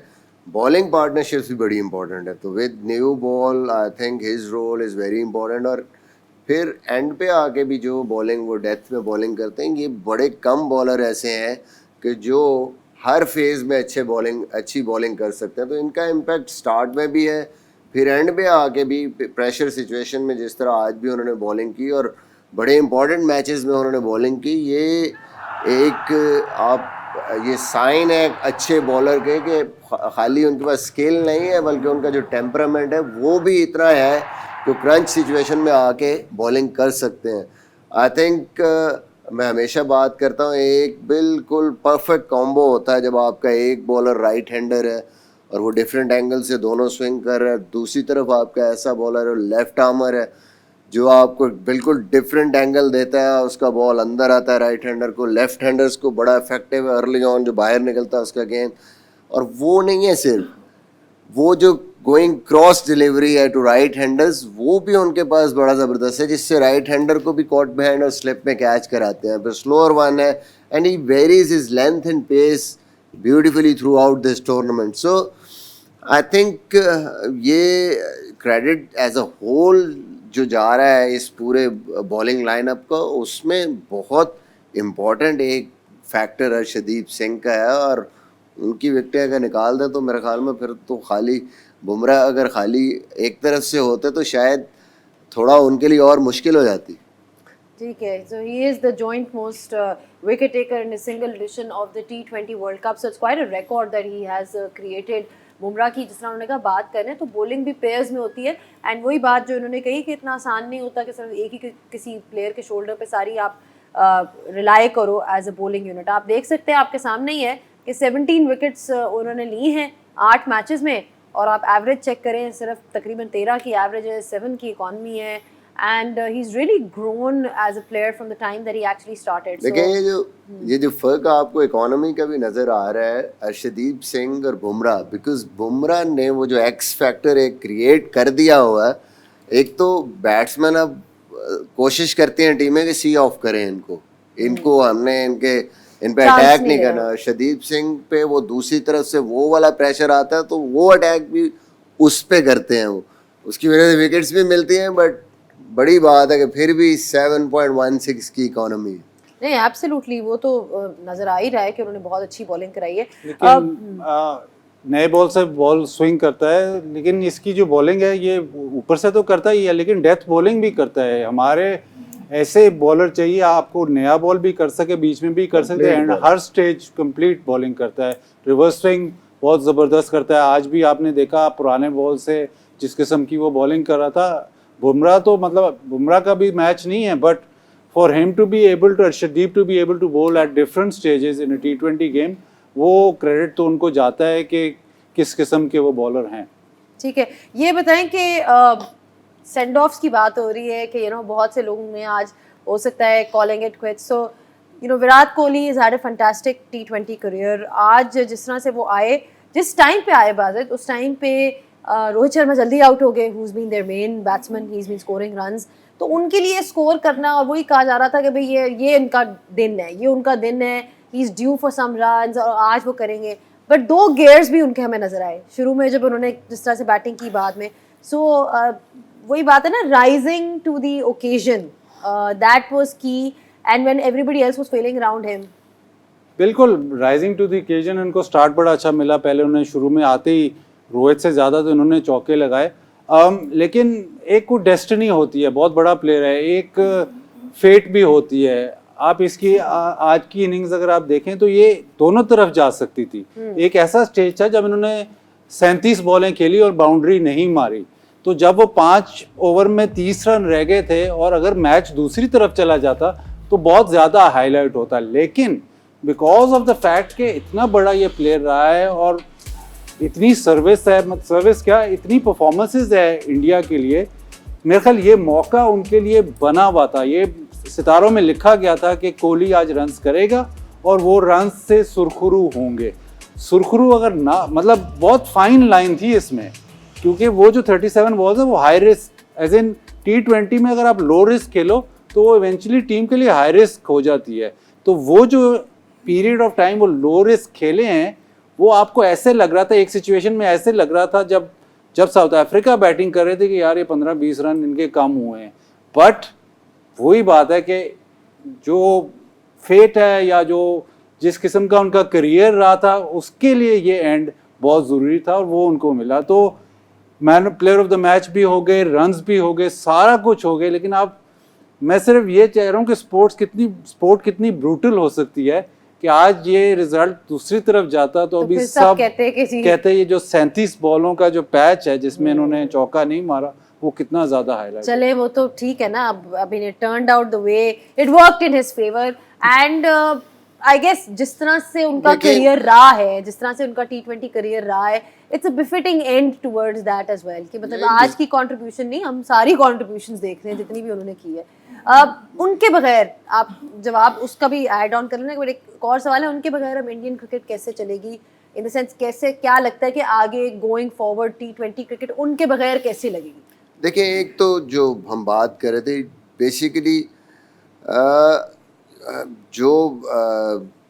बॉलिंग पार्टनरशिप्स भी बड़ी इंपॉर्टेंट है. तो with new ball I think his role is very important. और फिर एंड पे आके भी जो बॉलिंग वो डेथ में बॉलिंग करते हैं, ये बड़े कम बॉलर ऐसे हैं कि जो हर फेज़ में अच्छी बॉलिंग कर सकते हैं. तो इनका इम्पैक्ट स्टार्ट में भी है, फिर एंड पे आके भी प्रेशर सिचुएशन में जिस तरह आज भी उन्होंने बॉलिंग की और बड़े इंपॉर्टेंट मैचेस में उन्होंने बॉलिंग की. ये साइन है अच्छे बॉलर के कि खाली उनके पास स्किल नहीं है, बल्कि उनका जो टेम्परामेंट है वो भी इतना है कि क्रंच सिचुएशन में आके बॉलिंग कर सकते हैं. आई थिंक मैं हमेशा बात करता हूँ, एक बिल्कुल परफेक्ट कॉम्बो होता है जब आपका एक बॉलर राइट हैंडर है और वो डिफरेंट एंगल से दोनों स्विंग कर रहा है, दूसरी तरफ आपका ऐसा बॉलर है लेफ्ट आर्मर है जो आपको बिल्कुल डिफरेंट एंगल देता है, उसका बॉल अंदर आता है राइट हैंडर को. लेफ्ट हैंडर्स को बड़ा इफेक्टिव है अर्ली ऑन, जो बाहर निकलता है उसका गेंद. और वो नहीं है सिर्फ, वो जो गोइंग क्रॉस डिलीवरी है टू राइट हैंडर्स, वो भी उनके पास बड़ा ज़बरदस्त है, जिससे राइट हैंडर को भी कॉट बिहाइंड और स्लिप में कैच कराते हैं. फिर स्लोअर वन है and he varies his length and pace beautifully throughout this tournament. So I think ये क्रेडिट एज अ होल जो जा रहा है इस पूरे बॉलिंग लाइनअप का, उसमें बहुत इम्पॉर्टेंट एक फैक्टर अर्शदीप सिंह का है. और उनकी विकेटें अगर निकाल दें तो मेरे ख्याल में फिर तो खाली बुमराह अगर खाली एक तरफ से होते तो शायद थोड़ा उनके लिए और मुश्किल हो जाती. ठीक है. So he is the joint most wicket taker in a single edition of the T20 World Cup. So it's quite a record that he has created. Bumrah की जिस तरह उन्होंने कहा बात करें तो बॉलिंग भी पेयर्स में होती है. एंड वही बात जो उन्होंने कही कि इतना आसान नहीं होता कि सिर्फ एक ही किसी प्लेयर के शोल्डर पे सारी आप रिलाई करो एज अ बॉलिंग यूनिट. आप देख सकते हैं आपके सामने ही है कि 17 विकेट्स उन्होंने ली हैं 8 मैचेस में. और आप एवरेज चेक करें, सिर्फ तकरीबन 13 की एवरेज है, 7 की इकॉनमी है. And he's really grown as a player from the time that he actually started. देखिए ये जो फर्क आपको इकोनॉमी का भी नज़र आ रहा है अर्शदीप सिंह और बुमराह, बिकॉज बुमराह ने वो जो एक्स फैक्टर एक क्रिएट कर दिया हुआ है. एक तो बैट्समैन अब कोशिश करती हैं टीमें कि सी ऑफ करें इनको हमने इन पे अटैक नहीं करना. अर्शदीप सिंह पे वो दूसरी तरफ से वो वाला प्रेशर आता है तो वो अटैक भी उस पे करते हैं, वो उसकी वजह से विकेट्स भी मिलती हैं. बट बड़ी बात है कि फिर भी 7.16 की इकोनॉमी है. नहीं, एब्सोल्युटली वो तो नजर आ ही रहा है कि उन्होंने बहुत अच्छी बॉलिंग कराई है. लेकिन नए बॉल से बॉल स्विंग करता है, लेकिन इसकी जो बॉलिंग है ये ऊपर से तो करता ही है, लेकिन डेथ बॉलिंग भी करता है. हमारे ऐसे बॉलर चाहिए आपको नया बॉल भी कर सके, बीच में भी कर सकते हैं, and her stage complete bowling करता है. रिवर्स स्विंग बहुत ज़बरदस्त करता है. आज भी आपने देखा पुराने बॉल से जिस किस्म की वो बॉलिंग कर रहा था. बुमराह तो मतलब बुमराह का भी मैच नहीं है, but for him to be able to Arshdeep to be able to bowl at different stages in a T20 game, वो क्रेडिट तो उनको जाता है कि किस किस्म के वो बॉलर हैं. ठीक है. ये बताएं कि सेंड ऑफ्स की बात हो रही है कि बहुत से लोगों ने आज हो सकता है calling it quits. So Virat Kohli is had a fantastic T20 career. आज जिस तरह से वो आए, जिस टाइम पे आए बाज़त, उस टाइम पे रोहित शर्मा जल्दी आउट हो गए, who is been there main batsman, he is been scoring runs. तो उनके लिए स्कोर करना, और वही कहा जा रहा था कि भाई ये इनका दिन है, ये उनका दिन है, he is due for some runs और आज वो करेंगे. बट 2 गियर्स भी उनके हमें नजर आए शुरू में जब उन्होंने जिस तरह से बैटिंग की बाद में. सो वही बात है ना, rising to the occasion, that was key. And when everybody else was failing around him, बिल्कुल राइजिंग टू द ओकेजन. उनको स्टार्ट बड़ा अच्छा मिला. पहले उन्हें शुरू में आते ही रोहित से ज़्यादा तो इन्होंने चौके लगाए. लेकिन एक को डेस्टिनी होती है, बहुत बड़ा प्लेयर है, एक फेट भी होती है. आप इसकी आज की इनिंग्स अगर आप देखें तो ये दोनों तरफ जा सकती थी. एक ऐसा स्टेज था जब इन्होंने 37 बॉलें खेली और बाउंड्री नहीं मारी. तो जब वो 5 ओवर में 30 रन रह गए थे और अगर मैच दूसरी तरफ चला जाता तो बहुत ज़्यादा हाईलाइट होता. लेकिन बिकॉज ऑफ द फैक्ट कि इतना बड़ा ये प्लेयर रहा है और इतनी सर्विस है, मतलब सर्विस क्या, इतनी परफॉर्मेंसेस है इंडिया के लिए, मेरे ख्याल ये मौका उनके लिए बना हुआ था. ये सितारों में लिखा गया था कि कोहली आज रन्स करेगा और वो रन्स से सुरखरू होंगे. सुरखरू अगर ना, मतलब बहुत फाइन लाइन थी इसमें, क्योंकि वो जो 37 बॉल्स है वो high risk, as in T20 में अगर आप लो रिस्क खेलो तो वो इवेंचुअली टीम के लिए हाई रिस्क हो जाती है। तो वो जो पीरियड ऑफ टाइम वो लो रिस्क खेले हैं, वो आपको ऐसे लग रहा था, एक सिचुएशन में ऐसे लग रहा था जब साउथ अफ्रीका बैटिंग कर रहे थे कि यार ये 15-20 रन इनके कम हुए हैं। बट वही बात है कि जो फेट है या जो जिस किस्म का उनका करियर रहा था, उसके लिए ये एंड बहुत ज़रूरी था और वो उनको मिला। तो man player of the match भी हो गए, रन्स भी हो गए, सारा कुछ हो गए। लेकिन आप, मैं सिर्फ ये कह रहा हूँ कि स्पोर्ट कितनी ब्रूटल हो सकती है कि आज ये रिजल्ट दूसरी तरफ जाता तो अभी फिर सब कहते हैं ये जो 37 बॉलों का जो पैच है जिसमें इन्होंने चौका नहीं मारा, वो कितना ज्यादा हाईलाइट। चले वो तो ठीक है ना, अब it turned out the way it worked in his favour and I guess जिस तरह से उनका करियर रहा है, जिस तरह से उनका T20 करियर रहा है, it's a befitting end towards that as well कि मतलब आज की कंट्रीब्यूशन नहीं, हम सारी कंट्रीब्यूशंस देख रहे हैं जितनी भी उन्होंने की है। उनके बगैर आप जवाब उसका भी ऐड ऑन कर लेना। एक और सवाल है, उनके बगैर अब इंडियन क्रिकेट कैसे चलेगी, इन द सेंस कैसे, क्या लगता है कि आगे गोइंग फॉरवर्ड T20 क्रिकेट उनके बगैर कैसे लगेगी? देखिए, एक तो जो हम बात कर रहे थे बेसिकली जो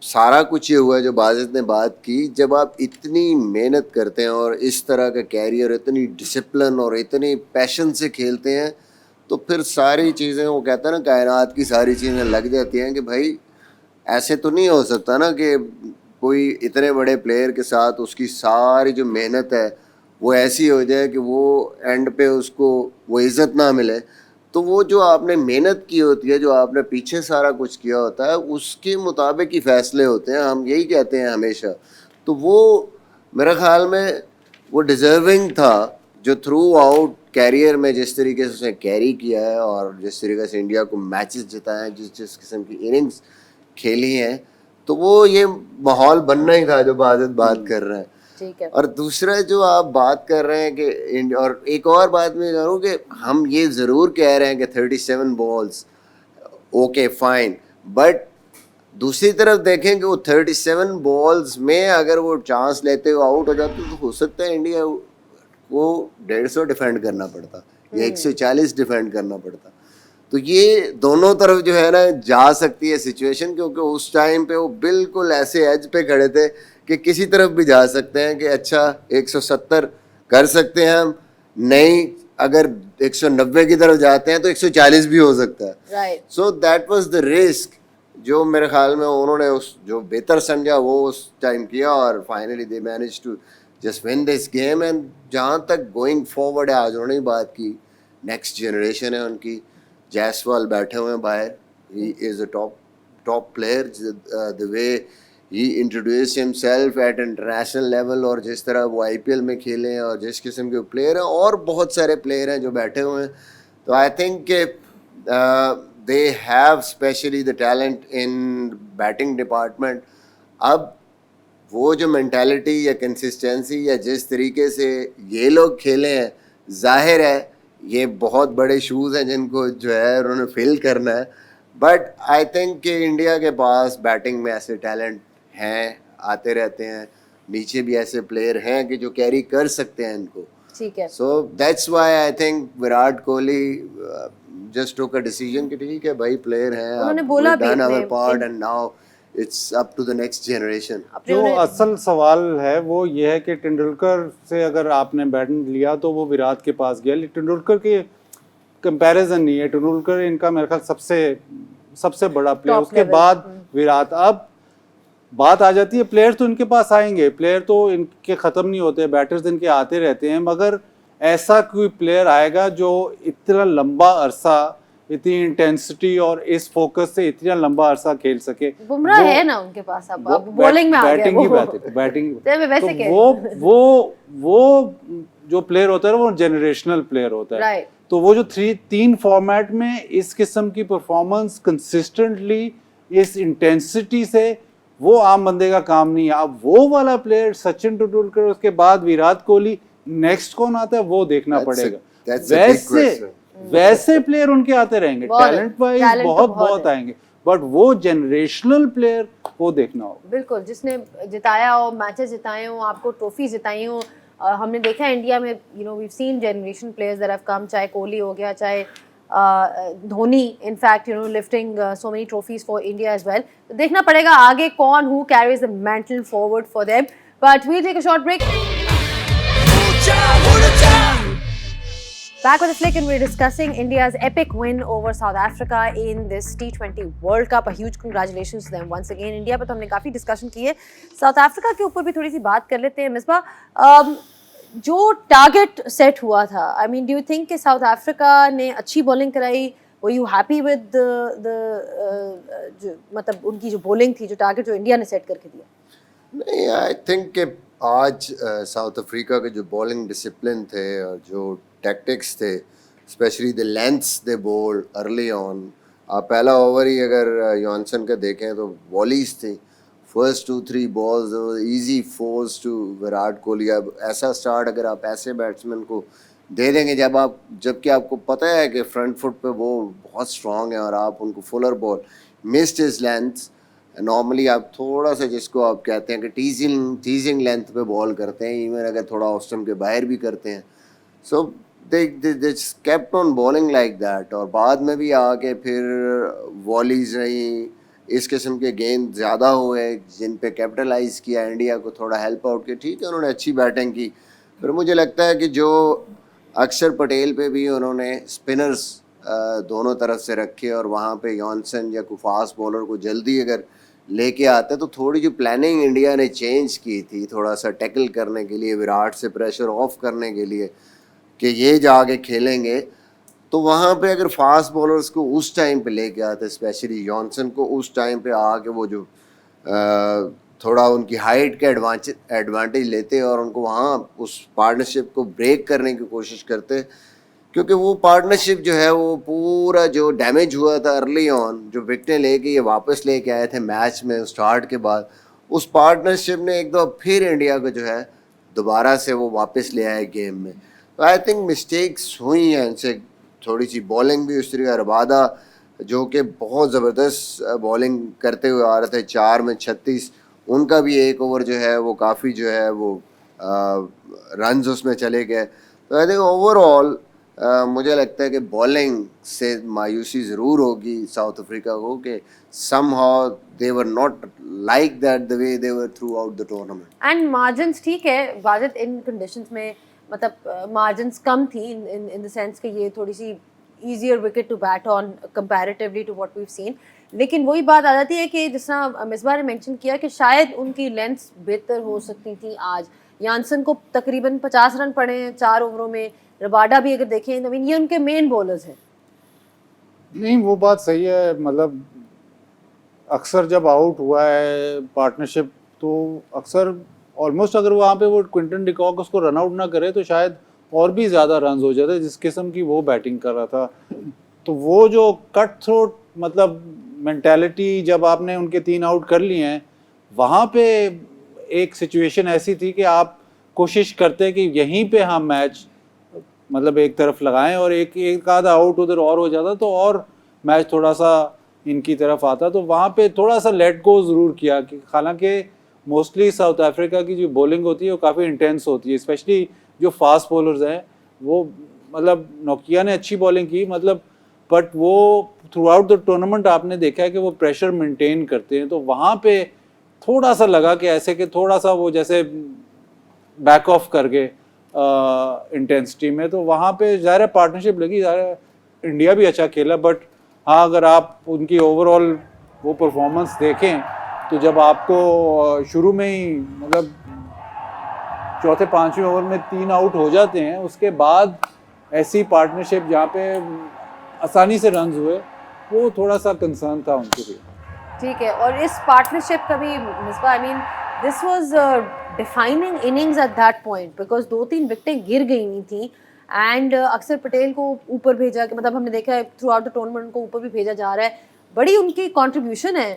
सारा कुछ ये हुआ, जो बाजिद ने बात की, जब आप इतनी मेहनत करते हैं और इस तरह का कैरियर, इतनी डिसिप्लिन और इतनी पैशन से खेलते हैं, तो फिर सारी चीज़ें, वो कहते हैं ना, कायनात की सारी चीज़ें लग जाती हैं कि भाई ऐसे तो नहीं हो सकता ना कि कोई इतने बड़े प्लेयर के साथ उसकी सारी जो मेहनत है वो ऐसी हो जाए कि वो एंड पे उसको वो इज़्ज़त ना मिले। तो वो जो आपने मेहनत की होती है, जो आपने पीछे सारा कुछ किया होता है, उसके मुताबिक ही फैसले होते हैं, हम यही कहते हैं हमेशा। तो वो मेरे ख़्याल में वो डिज़र्विंग था, जो थ्रू आउट कैरियर में जिस तरीके से उसने कैरी किया है और जिस तरीके से इंडिया को मैचेस जिताए हैं, जिस किस्म की इनिंग्स खेली हैं, तो वो ये माहौल बनना ही था जो बात कर रहे हैं। ठीक है। और दूसरा जो आप बात कर रहे हैं कि, और एक और बात मैं करूँ कि हम ये ज़रूर कह रहे हैं कि 37 बॉल्स ओके फाइन, बट दूसरी तरफ देखें कि वो 37 बॉल्स में अगर वो चांस लेते हुए आउट हो जाते तो हो सकता है इंडिया को 150 डिफेंड करना पड़ता या 140 डिफेंड करना पड़ता। तो ये दोनों तरफ जो है ना जा सकती है सिचुएशन, क्योंकि उस टाइम पे वो बिल्कुल ऐसे एज पे खड़े थे कि किसी तरफ भी जा सकते हैं कि अच्छा 170 कर सकते हैं हम, नहीं अगर 190 की तरफ जाते हैं तो 140 भी हो सकता है। Right. So that was the risk जो मेरे ख्याल में उन्होंने उस जो बेहतर समझा वो उस टाइम किया, और finally they manage to just win this game. And जहाँ तक गोइंग फॉरवर्ड है, आज उन्होंने बात की, नेक्स्ट जनरेशन है उनकी, जायसवाल बैठे हुए हैं बाहर, he is a top player, the way he introduce himself at international level, और जिस तरह वो IPL में खेले हैं और जिस किस्म के प्लेयर हैं, और बहुत सारे प्लेयर हैं जो बैठे हुए हैं। तो I think they have specially the talent in batting department. अब वो जो मेंटालिटी या कंसिस्टेंसी या जिस तरीके से ये लोग खेले हैं, जाहिर है ये बहुत बड़े शूज़ हैं जिनको जो है उन्होंने फिल करना है। बट आई थिंक कि इंडिया के पास बैटिंग में ऐसे टैलेंट हैं, आते रहते हैं, नीचे भी ऐसे प्लेयर हैं कि जो कैरी कर सकते हैं इनको। ठीक है। So that's why I think Virat Kohli just took a decision कि ठीक है भाई, प्लेयर हैं, उन्होंने बोला भी आवर अपने part and now it's up to the next generation. अपने जो उन्हें- असल सवाल है वो ये है कि तेंदुलकर से अगर आपने बैटिंग लिया तो वो विराट के पास गया, लेकिन तेंदुलकर के कंपैरिजन नहीं है। तेंदुलकर इनका मेरे ख्याल सबसे बड़ा प्लेयर, Top उसके level, बाद विराट। अब बात आ जाती है, प्लेयर तो इनके पास आएंगे, प्लेयर तो इनके ख़त्म नहीं होते, बैटर्स इनके आते रहते हैं, मगर ऐसा कोई प्लेयर आएगा जो इतना लंबा अरसा, इतनी इंटेंसिटी और इस फोकस से इतना लंबा अरसा खेल सके। बुमराह है ना उनके पास, अब बॉलिंग में आ गया बैटिंग वो। ही बैटिंग मैं वैसे तो कह रही वो जो प्लेयर होता है वो जनरेशनल प्लेयर होता है। राइट। तो वो जो 3 फॉर्मेट में इस किस्म की परफॉर्मेंस कंसिस्टेंटली, इस इंटेंसिटी से, वो आम बंदे का काम नहीं है। अब वो वाला प्लेयर सचिन तेंदुलकर, उसके बाद विराट कोहली, नेक्स्ट कौन आता है वो देखना पड़ेगा। वैसे प्लेयर उनके आते रहेंगे, टैलेंट वाइज बहुत आएंगे। बट वो जनरेशनल प्लेयर वो देखना होगा। बिल्कुल, जिसने जिताया हो, मैचेस जिताए हो, आपको ट्रॉफी जिताई हो। हमने देखा है इंडिया में, you know, we seen generation players that have come, चाहे कोहली हो गया, चाहे Dhoni, in fact, you know, lifting so many trophies for India as well. तो देखना पड़ेगा आगे कौन who carries the mantle forward for them, but we'll take a short break. Back with the flick, and we're discussing India's epic win over South Africa in this T20 World Cup. A huge congratulations to them once again. India पर तो हमने काफ़ी discussion की है, south Africa के ऊपर भी थोड़ी सी बात कर लेते हैं। मिसबा, जो टारगेट सेट हुआ था, I mean, do you think कि साउथ अफ्रीका ने अच्छी बॉलिंग कराई? Were you happy with the मतलब उनकी जो बॉलिंग थी, जो टारगेट जो इंडिया ने सेट करके दिया? नहीं, आई थिंक कि आज साउथ अफ्रीका के जो बॉलिंग डिसिप्लिन थे और जो टैक्टिक्स थे, especially the lengths they bowled early on. आप पहला ओवर ही अगर जॉनसन का देखें तो वॉलीज थी, first 2-3 balls easy fours to Virat Kohli. अब ऐसा स्टार्ट अगर आप ऐसे बैट्समैन को दे देंगे जबकि आपको पता है कि फ्रंट फुट पे वो बहुत स्ट्रॉन्ग है और आप उनको Fuller ball missed his length. Normally आप थोड़ा सा, जिसको आप कहते हैं कि टीजिंग लेंथ पे बॉल करते हैं, इवन अगर थोड़ा ऑफ स्टंप के बाहर भी करते हैं। सो they kept on bowling like that, और बाद में भी आके फिर वॉलीज रही, इस किस्म के गेंद ज़्यादा हुए जिन पे कैपिटलाइज किया इंडिया को, थोड़ा हेल्प आउट किया। ठीक है, उन्होंने अच्छी बैटिंग की, फिर मुझे लगता है कि जो अक्षर पटेल पे भी उन्होंने स्पिनर्स दोनों तरफ से रखे और वहाँ पे जॉनसन या कोई फास्ट बॉलर को जल्दी अगर लेके आते तो थोड़ी जो प्लानिंग इंडिया ने चेंज की थी, थोड़ा सा टैकल करने के लिए, विराट से प्रेशर ऑफ करने के लिए कि ये जाके खेलेंगे, तो वहाँ पे अगर फास्ट बॉलर्स को उस टाइम पे लेके आते, स्पेशली जॉनसन को उस टाइम पे आके वो जो थोड़ा उनकी हाइट के एडवांटेज लेते और उनको वहाँ उस पार्टनरशिप को ब्रेक करने की कोशिश करते, क्योंकि वो पार्टनरशिप जो है वो पूरा जो डैमेज हुआ था अर्ली ऑन, जो विकेटें लेके ये वापस लेके आए थे मैच में स्टार्ट के बाद, उस पार्टनरशिप ने एक दो फिर इंडिया को जो है दोबारा से वो वापस ले आए गेम में। तो आई थिंक मिस्टेक्स हुई हैं इनसे, थोड़ी सी बॉलिंग भी उस तरह। रबादा जो कि बहुत ज़बरदस्त बॉलिंग करते हुए आ रहे थे, 4 में 36, उनका भी एक ओवर जो है वो काफ़ी जो है वो रन्स उसमें चले गए। तो आई थिंक ओवरऑल मुझे लगता है कि बॉलिंग से मायूसी ज़रूर होगी साउथ अफ्रीका को, कि somehow they were not like that the way they were throughout the tournament. And margins ठीक है, वाजिद इन conditions में, मतलब मार्जिन्स कम थी इन द सेंस कि ये थोड़ी सी easier wicket to bat on comparatively to what we seen. लेकिन वही बात आ जाती है कि जिस तरह मिसबा ने मेंशन किया कि शायद उनकी लेंथ्स बेहतर हो सकती थी आज। यानसन को तकरीबन 50 रन पड़े हैं 4 ओवरों में। रबाडा भी अगर देखें, आई मीन, ये उनके मेन बॉलर्स हैं। नहीं, वो बात सही है, मतलब अक्सर जब आउट हुआ है पार्टनरशिप तो अक्सर ऑलमोस्ट अगर वहाँ पे वो क्विंटन डिकॉक उसको रन आउट ना करे तो शायद और भी ज़्यादा रन हो जाते, जिस किस्म की वो बैटिंग कर रहा था। तो वो जो कट थ्रोट मतलब मेंटालिटी, जब आपने उनके 3 आउट कर लिए हैं, वहाँ पे एक सिचुएशन ऐसी थी कि आप कोशिश करते कि यहीं पे हम मैच मतलब एक तरफ लगाएं और एक आधा आउट उधर और हो जाता तो और मैच थोड़ा सा इनकी तरफ आता। तो वहाँ पे थोड़ा सा लेट गो ज़रूर किया, कि हालांकि मोस्टली साउथ अफ्रीका की जो बॉलिंग होती है वो काफ़ी इंटेंस होती है, स्पेशली जो फास्ट बॉलर्स हैं वो, मतलब नोकिया ने अच्छी बॉलिंग की, मतलब बट वो थ्रू आउट द टूर्नामेंट आपने देखा है कि वो प्रेशर मेंटेन करते हैं। तो वहाँ पे थोड़ा सा लगा कि ऐसे कि थोड़ा सा वो जैसे बैक ऑफ कर गए इंटेंसिटी में। तो वहाँ पे ज़ाहिर पार्टनरशिप लगी, ज़ाहिर इंडिया भी अच्छा खेला, बट हाँ अगर आप उनकी ओवरऑल वो परफॉर्मेंस देखें तो जब आपको शुरू में ही मतलब चौथे 5वें ओवर में 3 आउट हो जाते हैं, उसके बाद ऐसी पार्टनरशिप जहाँ पे आसानी से रन्स हुए, वो थोड़ा सा कंसर्न था उनके लिए। ठीक है, और इस पार्टनरशिप का भी Misbah, I mean, this was defining innings at that point, because 2-3 विकेटें गिर गई हुई थी एंड अक्षर पटेल को ऊपर भेजा, मतलब हमने देखा है थ्रू आउट द टूर्नामेंट को ऊपर भी भेजा जा रहा है। बड़ी उनकी कंट्रीब्यूशन है,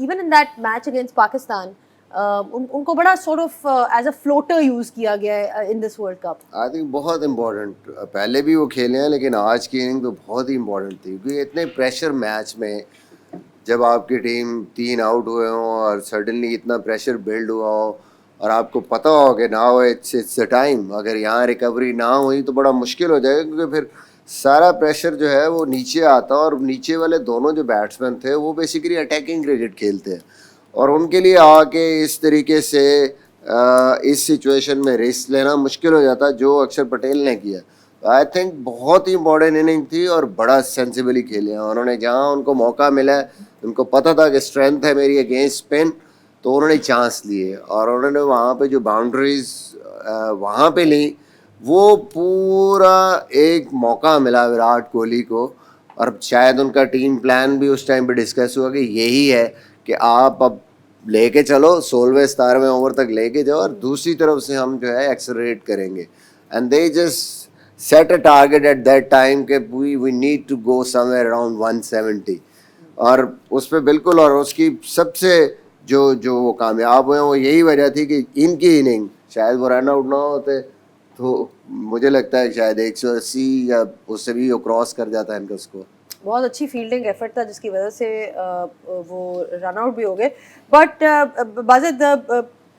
even in that match against Pakistan. उनको बड़ा sort of as a floater use किया गया है in this world cup. I think बहुत इम्पोर्टेंट, पहले भी वो खेले हैं लेकिन आज की इनिंग तो बहुत ही इम्पोर्टेंट थी, क्योंकि इतने प्रेशर मैच में जब आपकी टीम 3 आउट हुए हों और सडनली इतना प्रेशर बिल्ड हुआ हो और आपको पता हो कि नाउ इट्स द टाइम, अगर यहाँ रिकवरी ना हुई तो बड़ा मुश्किल हो जाएगा, क्योंकि फिर सारा प्रेशर जो है वो नीचे आता है और नीचे वाले दोनों जो बैट्समैन थे वो बेसिकली अटैकिंग क्रिकेट खेलते हैं और उनके लिए आके इस तरीके से इस सिचुएशन में रिस्क लेना मुश्किल हो जाता, जो अक्षर पटेल ने किया। आई थिंक बहुत ही इंपॉर्टेंट इनिंग थी और बड़ा सेंसिबली खेले हैं उन्होंने। जहाँ उनको मौका मिला है, उनको पता था कि स्ट्रेंथ है मेरी अगेंस्ट स्पिन, तो उन्होंने चांस लिए और उन्होंने वहाँ पे जो बाउंड्रीज वहाँ पे ली, वो पूरा एक मौका मिला विराट कोहली को। और शायद उनका टीम प्लान भी उस टाइम पे डिस्कस हुआ कि यही है कि आप अब लेके चलो 16वें 17वें ओवर तक लेके जाओ और दूसरी तरफ से हम जो है एक्सेलरेट करेंगे। And they just set a target at that time कि we need to go somewhere around 170 और उस पर बिल्कुल, और उसकी सबसे जो वो कामयाब हुए वो यही वजह थी कि इनकी इनिंग शायद वो रन आउट ना होते तो मुझे लगता है शायद 180 या उससे भी वो क्रॉस कर जाता है इनका स्कोर। बहुत अच्छी फील्डिंग एफर्ट था जिसकी वजह से वो रन आउट भी हो गए। बट बाज़िद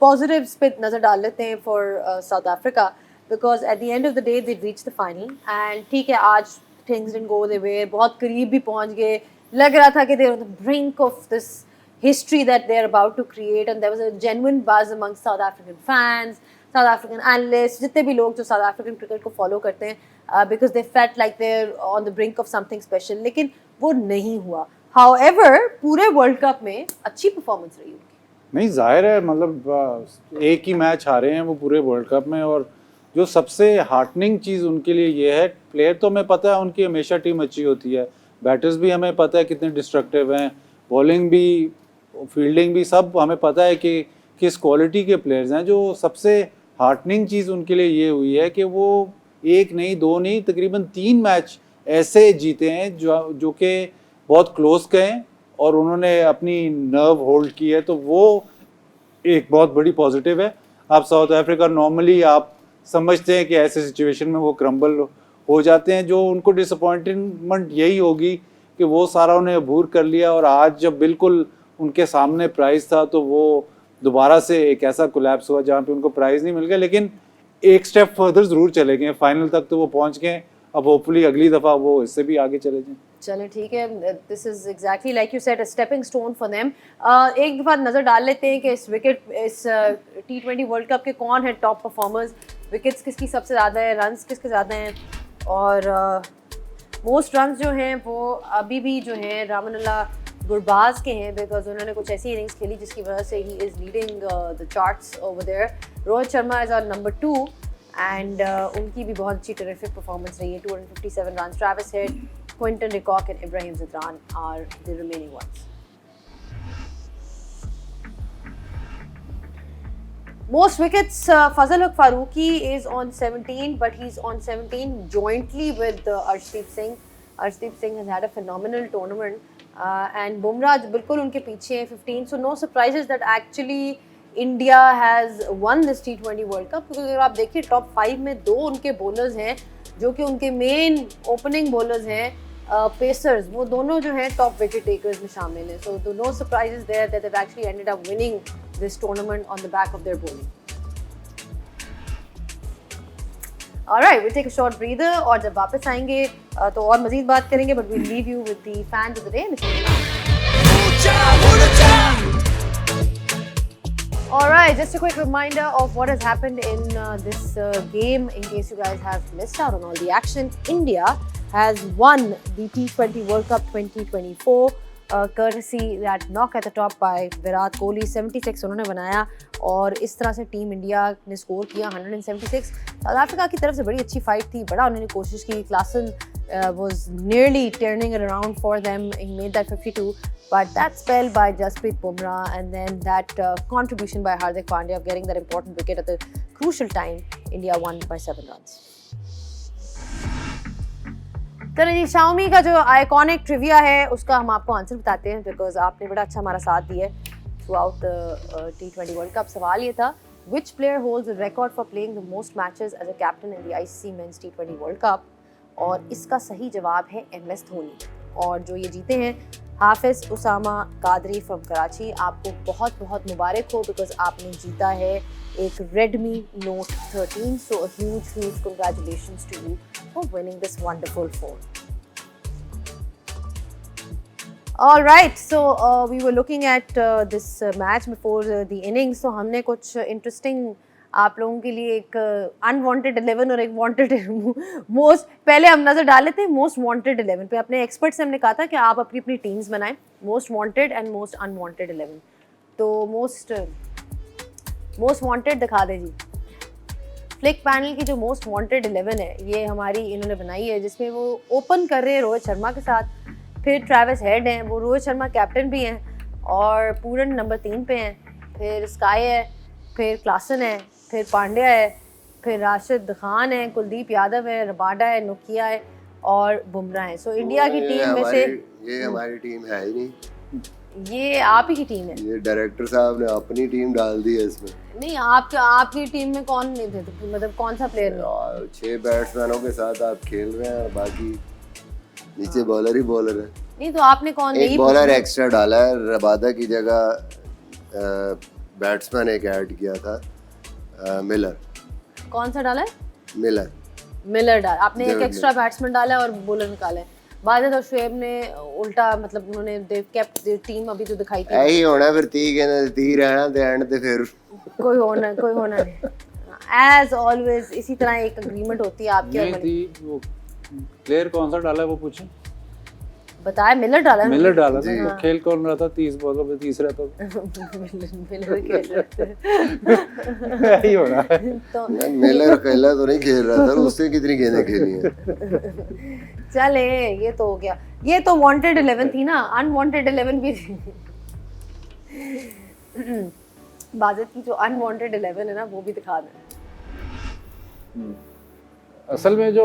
पॉजिटिव्स पे नज़र डाल लेते हैं for South Africa, because at the end of the day they reach the final and ठीक है आज things didn't go their way, बहुत करीब भी पहुंच गए, लग रहा था कि they are on the brink of this history that they're about to create, and there was a genuine buzz among South African fans, South African analysts, जितने भी लोग जो South African cricket को follow करते हैं, because they felt like they're on the brink of something special, लेकिन वो नहीं हुआ। However, पूरे World Cup में अच्छी performance रही उनकी। नहीं, जाहिर है, मतलब एक ही मैच हारे हैं वो पूरे वर्ल्ड कप में, और जो सबसे हार्टनिंग चीज़ उनके लिए ये है, प्लेयर तो हमें पता है उनकी हमेशा टीम अच्छी होती है, बैटर्स भी हमें पता है कितने डिस्ट्रक्टिव हैं, बॉलिंग भी फील्डिंग भी सब हमें पता है कि किस क्वालिटी के प्लेयर्स हैं। जो सबसे हार्टनिंग चीज़ उनके लिए ये हुई है कि वो एक नहीं दो नहीं तकरीबन 3 मैच ऐसे जीते हैं जो कि बहुत क्लोज गए और उन्होंने अपनी नर्व होल्ड की है, तो वो एक बहुत बड़ी पॉजिटिव है। आप साउथ अफ्रीका नॉर्मली आप समझते हैं कि ऐसे सिचुएशन में वो क्रम्बल हो जाते हैं, जो उनको डिसअपॉइंटमेंट यही होगी कि वो सारा उन्हें अबूर कर लिया और आज जब बिल्कुल उनके सामने प्राइज़ था तो वो दोबारा से एक ऐसा कोलैप्स हुआ जहाँ पे उनको प्राइज़ नहीं मिल गया, लेकिन एक स्टेप फर्दर ज़रूर चले गए, फाइनल तक तो वो पहुँच गए। अब होपफुली अगली दफ़ा वो इससे भी आगे चले जाएं। चलें ठीक है, this is exactly like you said a stepping stone for them. एक दफ़ा नज़र डाल लेते हैं कि इस T20 वर्ल्ड कप के कौन है टॉप परफॉर्मर्स, विकेट्स किसकी सबसे ज़्यादा है, रन्स किसके ज़्यादा हैं, और मोस्ट रन्स जो हैं वो अभी भी जो हैं रामनुल्लाह गुरबाज के हैं, बिकॉज उन्होंने कुछ ऐसी इनिंग्स खेली जिसकी वजह से ही is leading the charts over there. Rohit Sharma is on number 2 and उनकी भी बहुत अच्छी टेरिफिक परफॉर्मेंस रही है, 257 run. Travis Head, Quinton de Kock and Ibrahim Zadran are the remaining ones. Most wickets, Fazal Haq Farooqi is on 17, but he's on 17 jointly with Arshdeep Singh. Arshdeep Singh has had a phenomenal tournament, and Bumrah बिल्कुल उनके पीछे हैं 15. So no surprises that actually India has won this T20 World Cup, क्योंकि अगर आप देखिए top 5 में 2 उनके बॉलर्स हैं जो कि उनके मेन ओपनिंग बॉलर्स हैं, पेसर्स, वो दोनों जो हैं टॉप विकेट टेकर्स में शामिल हैं। So no surprises there that they've actually ended up winning this tournament on the back of their bowling. Alright, we'll take a short breather और जब वापस आएंगे तो और मज़ीद बात करेंगे, but we'll leave you with the fans of the day. Alright, just a quick reminder of what has happened in this game in case you guys have missed out on all the action. India has won the T20 World Cup 2024. courtesy that knock at the top by Virat Kohli, 76 उन्होंने बनाया और इस तरह से team India ने score किया 176। South Africa की तरफ से बड़ी अच्छी फाइट थी, बड़ा उन्होंने कोशिश की, Klaasen was nearly turning it around for them, he made that 52, but that spell by Jasprit Bumrah and then that contribution by Hardik Pandya of getting that important wicket at the crucial time, India won by 7 runs. तो जी, Xiaomi का जो iconic trivia है उसका हम आपको answer बताते हैं, because आपने बड़ा अच्छा हमारा साथ दिया है throughout the T20 world cup. सवाल ये था, which player holds the record for playing the most matches as a captain in the ICC men's T20 world cup, और इसका सही जवाब है MS धोनी। और जो ये जीते हैं हाफिज उसामा कादरी फ्रॉम कराची, आपको बहुत बहुत मुबारक हो बिकॉज आपने जीता है एक Redmi Note 13. So a huge congratulations to you for winning this wonderful phone. All right, so we were looking at this match before the innings. So हमने कुछ interesting आप लोगों के लिए एक अनवांटेड 11 और एक वांटेड मोस्ट, पहले हम नजर डाले थे मोस्ट वांटेड 11 पे. अपने एक्सपर्ट से हमने कहा था कि आप अपनी अपनी टीम्स बनाएं, most wanted and most unwanted 11. तो मोस्ट वांटेड दिखा दे जी. फ्लिक पैनल की जो मोस्ट वांटेड 11 है ये हमारी इन्होंने बनाई है, जिसमें वो ओपन कर रहे हैं रोहित शर्मा के साथ. फिर ट्रेविस हेड हैं, वो रोहित शर्मा कैप्टन भी हैं, और पूरन नंबर 3 पे हैं. फिर स्काई है, फिर क्लासन है, फिर पांड्या है, फिर राशिद खान है, कुलदीप यादव है, रबाडा है, नोकिया है और बुमराह है. सो इंडिया की टीम में से ये हमारी टीम है ही नहीं, ये आप ही की टीम है. ये डायरेक्टर साहब ने अपनी टीम डाल दी है इसमें. नहीं, आपकी टीम में कौन नहीं थे, मतलब कौन सा प्लेयर नहीं? 6 बैट्समैनों के साथ आप खेल रहे हैं और बाकी नीचे बॉलर ही बॉलर है. नहीं तो आपने कौन एक बॉलर एक्स्ट्रा डाला है, रबादा की जगह बैट्समैन एक ऐड किया था, मिलर. कौन सा डाला है? मिलर डाल. आपने एक एक्स्ट्रा बैट्समैन डाला है और बॉलर निकाला है. बादल और शुएब ने उल्टा, मतलब उन्होंने दे केप्ट द टीम अभी जो दिखाई थी. यही होना फिर 30 के 30 रहना ते एंड ते फिर कोई होना नहीं. एज ऑलवेज इसी तरह एक एग्रीमेंट होती है आपकी और नहीं थी. वो प्लेयर कौन सा डाला है वो पूछे. बताया मिलर डाला था. तो खेल कौन रहा था? 30 बॉलों पे 30 रहता मिलर खेल रहा यही हो रहा है. तो मिलर अकेला तो नहीं खेल रहा था, उसने कितनी गेंदें खेली हैं. चले, ये तो हो गया. ये तो वांटेड 11 थी ना, अनवांटेड 11 भी थी. बाजिद की जो अनवांटेड 11 है ना वो भी दिखा दें. असल में जो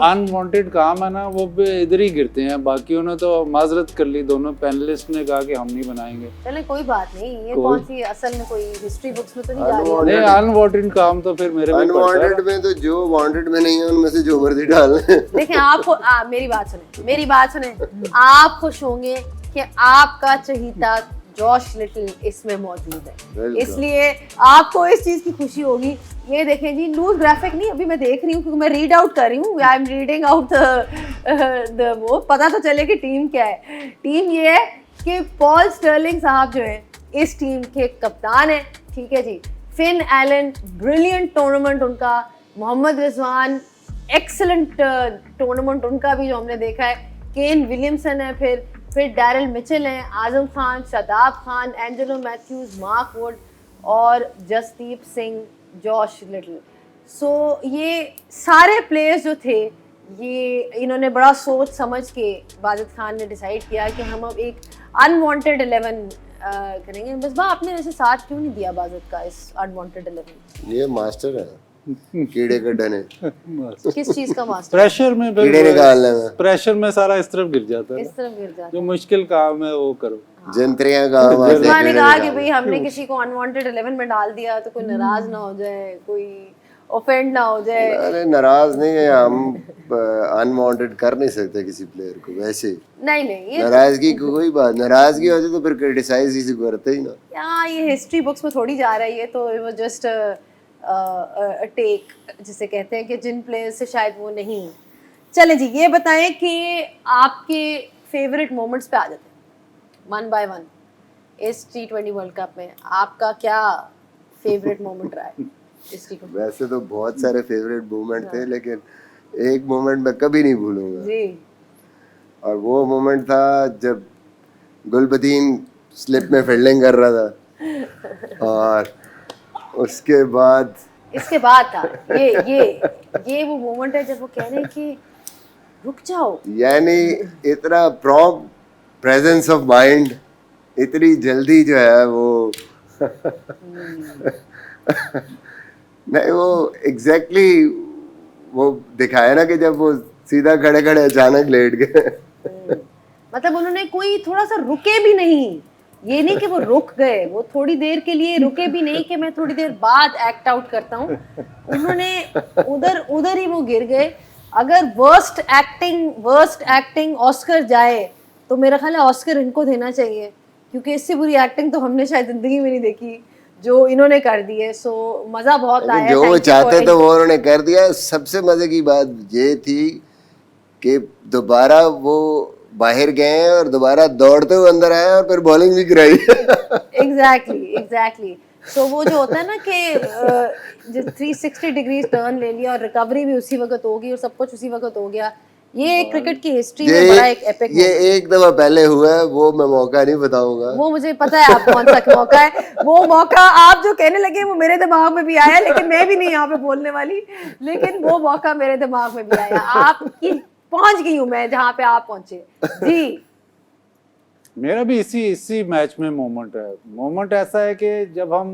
अनवांटेड काम है ना वो भी इधर ही गिरते हैं. बाकियों ने तो माजरत कर ली, दोनों पैनलिस्ट ने कहा कि हम नहीं बनाएंगे. चले कोई बात नहीं, ये कौन सी असल में कोई हिस्ट्री बुक्स में तो नहीं जा रही है. नहीं, अनवांटेड काम तो फिर मेरे में पड़ता है. अनवांटेड में तो जो वांटेड में नहीं है उनमें से जो मर्जी डाल लें. देखिए आप मेरी बात सुने. आप खुश होंगे कि आपका चहीता जॉश लिटिल इसमें मौजूद है, इसलिए आपको इस चीज की खुशी होगी. ये देखें जी, लूज ग्राफिक नहीं, अभी मैं देख रही हूँ क्योंकि मैं रीड आउट कर रही हूँ. I am reading out the वो, पता तो चले कि टीम क्या है. टीम ये है कि पॉल स्टर्लिंग साहब जो है इस टीम के कप्तान है. ठीक है जी. फिन एलन, ब्रिलियंट टूर्नामेंट उनका. मोहम्मद रिजवान, एक्सलेंट टूर्नामेंट उनका भी जो हमने देखा है. केन विलियमसन है, फिर डैरल मिचेल हैं, आजम खान, शादाब खान, एंजेलो मैथ्यूज, मार्क वुड और Jasdeep Singh, Josh Little. So ये सारे प्लेयर्स जो थे, ये इन्होंने बड़ा सोच समझ के बाजिद खान ने डिसाइड किया कि हम अब एक अनवांटेड 11 करेंगे. बस आपने वैसे साथ क्यों नहीं दिया बाजिद का इस अनवांटेड 11? ये मास्टर है कीड़े के डने. किस चीज का मास्टर? प्रेशर में कीड़े निकालने में. प्रेशर में सारा इस तरफ गिर जाता है. इस तरफ गिर जाता है. जो मुश्किल काम है वो करो. जंत्रियां काम आते हैं. मैंने कहा कि भाई हमने किसी को अनवांटेड 11 में डाल दिया तो कोई नाराज ना हो जाए, कोई ऑफेंड ना हो जाए. अरे नाराज नहीं है हम, अनवांटेड कर नहीं सकते किसी प्लेयर को वैसे. नहीं ये नाराजगी की कोई बात, नाराजगी होती तो फिर क्रिटिसाइज इसी को करते ही ना. यहाँ ये हिस्ट्री बुक्स में थोड़ी जा रही है, तो वो जस्ट टेक जिसे कहते हैं कि जिन प्लेयर्स से शायद वो नहीं. चले जी, ये बताएं कि आपके फेवरेट मोमेंट्स पे आ जाते हैं वन बाय वन. इस T20 वर्ल्ड कप में आपका क्या फेवरेट मोमेंट रहा है? वैसे तो बहुत सारे फेवरेट मोमेंट थे, लेकिन एक मोमेंट मैं कभी नहीं भूलूंगा जी. और वो मोमेंट था जब गुलबदीन स्लिप में फील्डिंग कर रहा था और उसके बाद इसके बाद था ये वो मोमेंट है जब वो कह रहे हैं कि रुक जाओ. यानी इतना प्रॉम्प्ट प्रेजेंस ऑफ माइंड, इतनी जल्दी जो है वो नहीं, वो एग्जैक्टली वो दिखाया ना कि जब वो सीधा खड़े खड़े अचानक लेट गए. मतलब उन्होंने कोई थोड़ा सा रुके भी नहीं. ये नहीं कि वो रुक गए, वो थोड़ी देर के लिए रुके भी नहीं कि मैं थोड़ी देर बाद एक्ट आउट करता हूँ. उन्होंने उधर ही वो गिर गए. अगर वर्स्ट एक्टिंग ऑस्कर जाए तो मेरा ख्याल है ऑस्कर इनको देना चाहिए, क्योंकि इससे बुरी एक्टिंग तो हमने शायद जिंदगी में नहीं देखी जो इन्होंने कर दी है। सो मजा बहुत आया। जो वो चाहते थे वो उन्होंने कर दिया। सबसे मजे की बात ये थी कि दोबारा वो बाहर गए हैं और दोबारा दौड़ते हुए अंदर आए और फिर बॉलिंग भी कराई। एग्जैक्टली। सो वो जो होता है ना कि 360 डिग्री टर्न ले लिया और रिकवरी भी उसी वक्त होगी और सब कुछ उसी वक्त हो गया, ये क्रिकेट की हिस्ट्री में बड़ा एक एपिक ये एक दफा पहले हुआ है, वो मैं मौका नहीं बताऊंगा। वो मुझे पता है आप कौन सा मौका है। वो मौका आप जो कहने लगे वो मेरे दिमाग में भी आया, लेकिन मैं भी नहीं यहाँ पे बोलने वाली, लेकिन वो मौका मेरे दिमाग में भी आया। आपकी पहुंच गई हूँ मैं जहाँ पे आप पहुंचे जी। मेरा भी इसी मैच में मोमेंट ऐसा है कि जब हम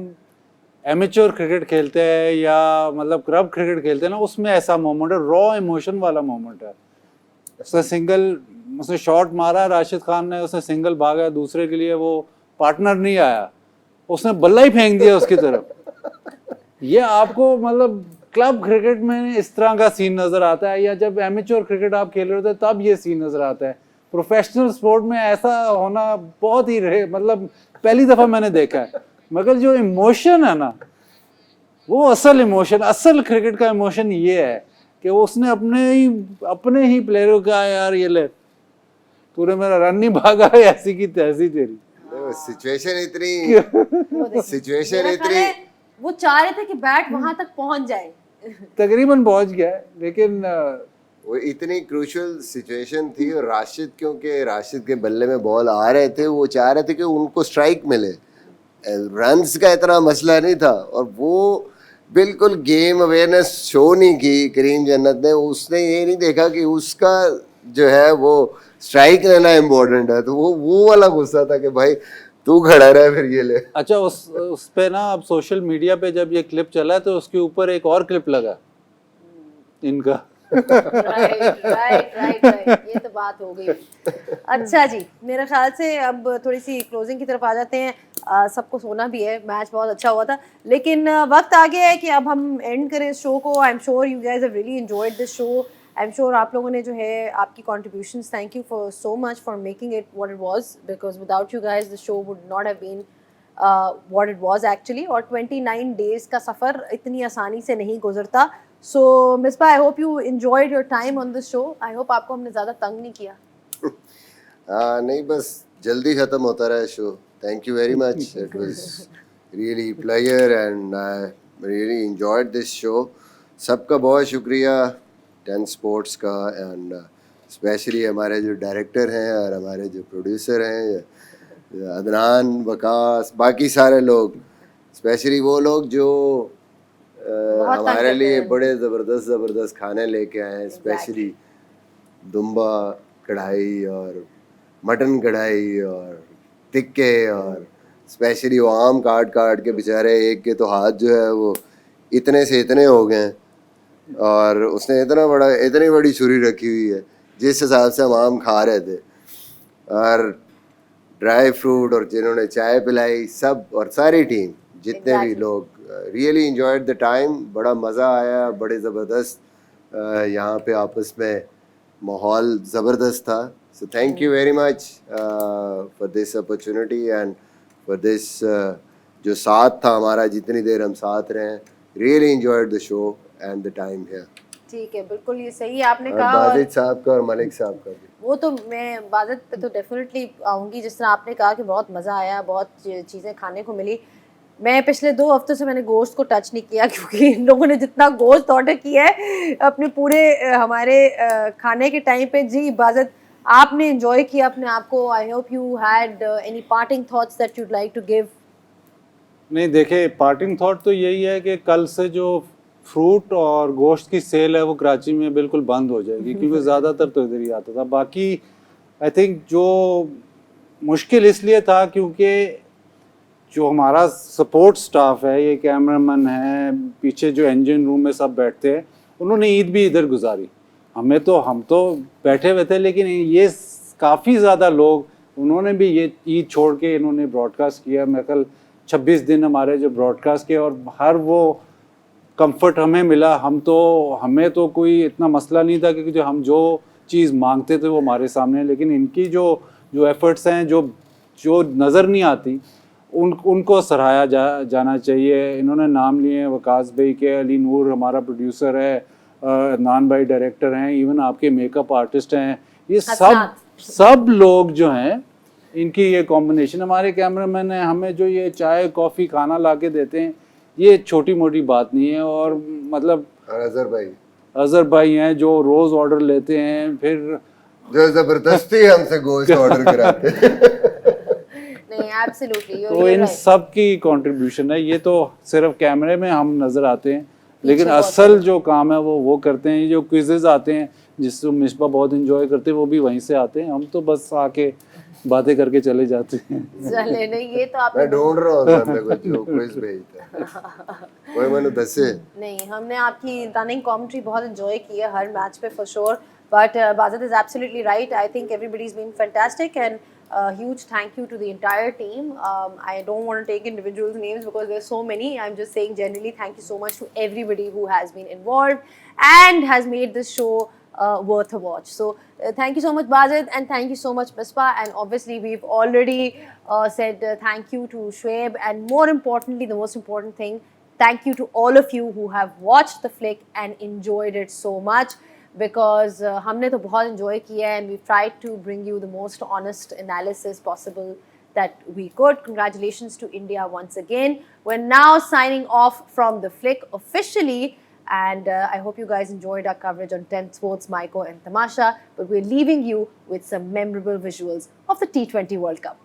एमेच्योर क्रिकेट खेलते हैं या मतलब क्लब क्रिकेट खेलते हैं ना, उसमें ऐसा मोमेंट है, रॉ इमोशन वाला मोमेंट है। उसने शॉट मारा राशिद खान ने, उसने सिंगल भागा, दूसरे के लिए वो पार्टनर नहीं आया, उसने बल्ला ही फेंक दिया उसकी तरफ। ये आपको मतलब क्लब क्रिकेट में इस तरह का सीन नजर आता है, या जब एमेच्योर क्रिकेट आप खेल रहे होते हैं तब ये सीन नजर आता है। प्रोफेशनल स्पोर्ट में ऐसा होना बहुत ही मतलब पहली दफा मैंने देखा है। मगर जो इमोशन है ना, वो असल क्रिकेट का इमोशन ये है कि उसने अपने ही प्लेयरों का, यार ये ले तूने मेरा रन नहीं भागा है, ऐसी की तैसी तेरी। सिचुएशन मेरा ख्याल है वो चाह रहे थे कि बैट वहां तक पहुंच जाए, तकरीबन पहुंच गया, लेकिन वो इतनी क्रूशियल सिचुएशन थी। और राशिद के बल्ले में बॉल आ रहे थे, वो चाह रहे थे कि उनको स्ट्राइक मिले, रन्स का इतना मसला नहीं था। और वो बिल्कुल गेम अवेयरनेस शो नहीं की करीम जन्नत ने। उसने ये नहीं देखा कि उसका जो है वो स्ट्राइक लेना इम्पोर्टेंट है, तो वो वाला गुस्सा था कि भाई तू खड़ा रहा फिर ये ले। अच्छा, उस पे ना अब सोशल मीडिया पे जब ये क्लिप चला तो उसके ऊपर एक और क्लिप लगा इनका। राइट, ये तो बात हो गई। अच्छा जी, मेरे ख्याल से अब थोड़ी सी क्लोजिंग की तरफ आ जाते हैं। सबको सोना भी है, मैच बहुत अच्छा हुआ था, लेकिन वक्त आ गया है कि अब हम एंड करें इस शो को। I am sure you guys have really enjoyed this show. I am sure आप लोगों ने जो है आपकी contributions, thank you for so much for making it what it was, because without you guys the show would not have been what it was actually. और 29 days का सफ़र इतनी आसानी से नहीं गुजरता। So, Misbah, I hope you enjoyed your time on this show. I hope आपको हमने ज़्यादा तंग नहीं किया। नहीं, बस जल्दी ख़त्म होता रहा show. Thank you very much. It was really pleasure and I really enjoyed this show. सबका बहुत शुक्रिया 10 Sports का, and स्पेशली हमारे जो डायरेक्टर हैं और हमारे जो प्रोड्यूसर हैं, अदनान, वकास, बाकी सारे लोग, स्पेशली वो लोग जो हमारे लिए बड़े ज़बरदस्त खाने लेके आए हैं, स्पेशली दुम्बा कढ़ाई और मटन कढ़ाई और टिक्के, और स्पेशली वो आम काट के बेचारे एक के तो हाथ जो है वो इतने से इतने हो गए हैं, और उसने इतनी बड़ी छुरी रखी हुई है जिस हिसाब से हम आम खा रहे थे, और ड्राई फ्रूट, और जिन्होंने चाय पिलाई सब, और सारी टीम जितने भी लोग, रियली enjoyed द टाइम। बड़ा मज़ा आया, बड़े ज़बरदस्त यहाँ पे आपस में माहौल ज़बरदस्त था। So thank you very much for this opportunity and for this जो साथ था हमारा, जितनी देर हम साथ रहे, really enjoyed the show and the time here. ठीक है, बिल्कुल ये सही आपने कहा। बाजिद साहब का और मलिक साहब का भी। वो तो मैं बाजिद पे तो डेफिनेटली आऊँगी, जिस तरह आपने कहा कि बहुत मज़ा आया, बहुत चीज़ें खाने को मिली। मैं पिछले 2 हफ्तों से मैंने गोश्त को टच नहीं किया, क्योंकि इन लोगों ने जितना गोश्त ऑर्डर किया है अपने पूरे हमारे खाने के टाइम पे। जी बाजिद, आपने एंजॉय किया अपने आप को। I hope you had any parting thoughts that you'd like to give. नहीं, देखे, पार्टिंग थॉट तो यही है कि कल से जो फ्रूट और गोश्त की सेल है वो कराची में बिल्कुल बंद हो जाएगी, क्योंकि ज़्यादातर तो इधर ही आता था। बाकी आई थिंक जो मुश्किल इसलिए था क्योंकि जो हमारा सपोर्ट स्टाफ है, ये कैमरामैन है, पीछे जो इंजन रूम में सब बैठते हैं, उन्होंने ईद भी इधर गुजारी। हम तो बैठे हुए थे, लेकिन ये काफ़ी ज़्यादा लोग, उन्होंने भी ये ईद छोड़ के इन्होंने ब्रॉडकास्ट किया। मैं कल 26 दिन हमारे जो ब्रॉडकास्ट किए, और हर वो कंफर्ट हमें मिला, हमें तो कोई इतना मसला नहीं था, क्योंकि हम जो चीज़ मांगते थे वो हमारे सामने है। लेकिन इनकी जो एफर्ट्स हैं, जो नज़र नहीं आती, उनको सराहाया जाना चाहिए। इन्होंने नाम लिए हैं वकास भाई के, अली नूर हमारा प्रोड्यूसर है, अदनान भाई डायरेक्टर हैं, इवन आपके मेकअप आर्टिस्ट हैं, ये सब लोग जो हैं, इनकी ये कॉम्बिनेशन। हमारे कैमरामैन हैं, हमें जो ये चाय कॉफ़ी खाना ला के देते हैं, ये छोटी मोटी बात नहीं है। और मतलब अजहर भाई हैं जो रोज़ ऑर्डर लेते हैं, फिर जो ज़बरदस्ती हमसे गोश्त ऑर्डर कराते हैं। नहीं, एब्सोल्युटली, तो इन सब की कंट्रीब्यूशन है। ये तो सिर्फ कैमरे में हम नज़र आते हैं, लेकिन असल जो काम है वो करते हैं। जो क्विज़ेस आते हैं जिसको मिसबा बहुत इंजॉय करते हैं, वो भी वहीं से आते हैं। हम तो बस आके बातें करके चले जाते हैं। चले नहीं, ये तो आप मैं ढूंढ रहा हूँ अंदर कोई जो क्विज भेजता है, कोई मैंने दसे। नहीं, हमने आपकी रनिंग कमेंट्री बहुत एंजॉय की है हर मैच पे for sure, but Bazat is absolutely right. I think everybody's been fantastic, and huge thank you to the entire team. I don't want to take individuals' names because there's so many. I'm just saying generally thank you so much to everybody who has been involved and has made this show worth a watch. So thank you so much, Bazat, and thank you so much, Misbah. And obviously we've already said thank you to Shoaib, and more importantly, the most important thing, thank you to all of you who have watched the flick and enjoyed it so much, because हमने तो बहुत enjoy किया है, and we've tried to bring you the most honest analysis possible that we could. Congratulations to India once again. We're now signing off from the flick officially, and I hope you guys enjoyed our coverage on 10 Sports, Maiko and Tamasha, but we're leaving you with some memorable visuals of the T20 World Cup.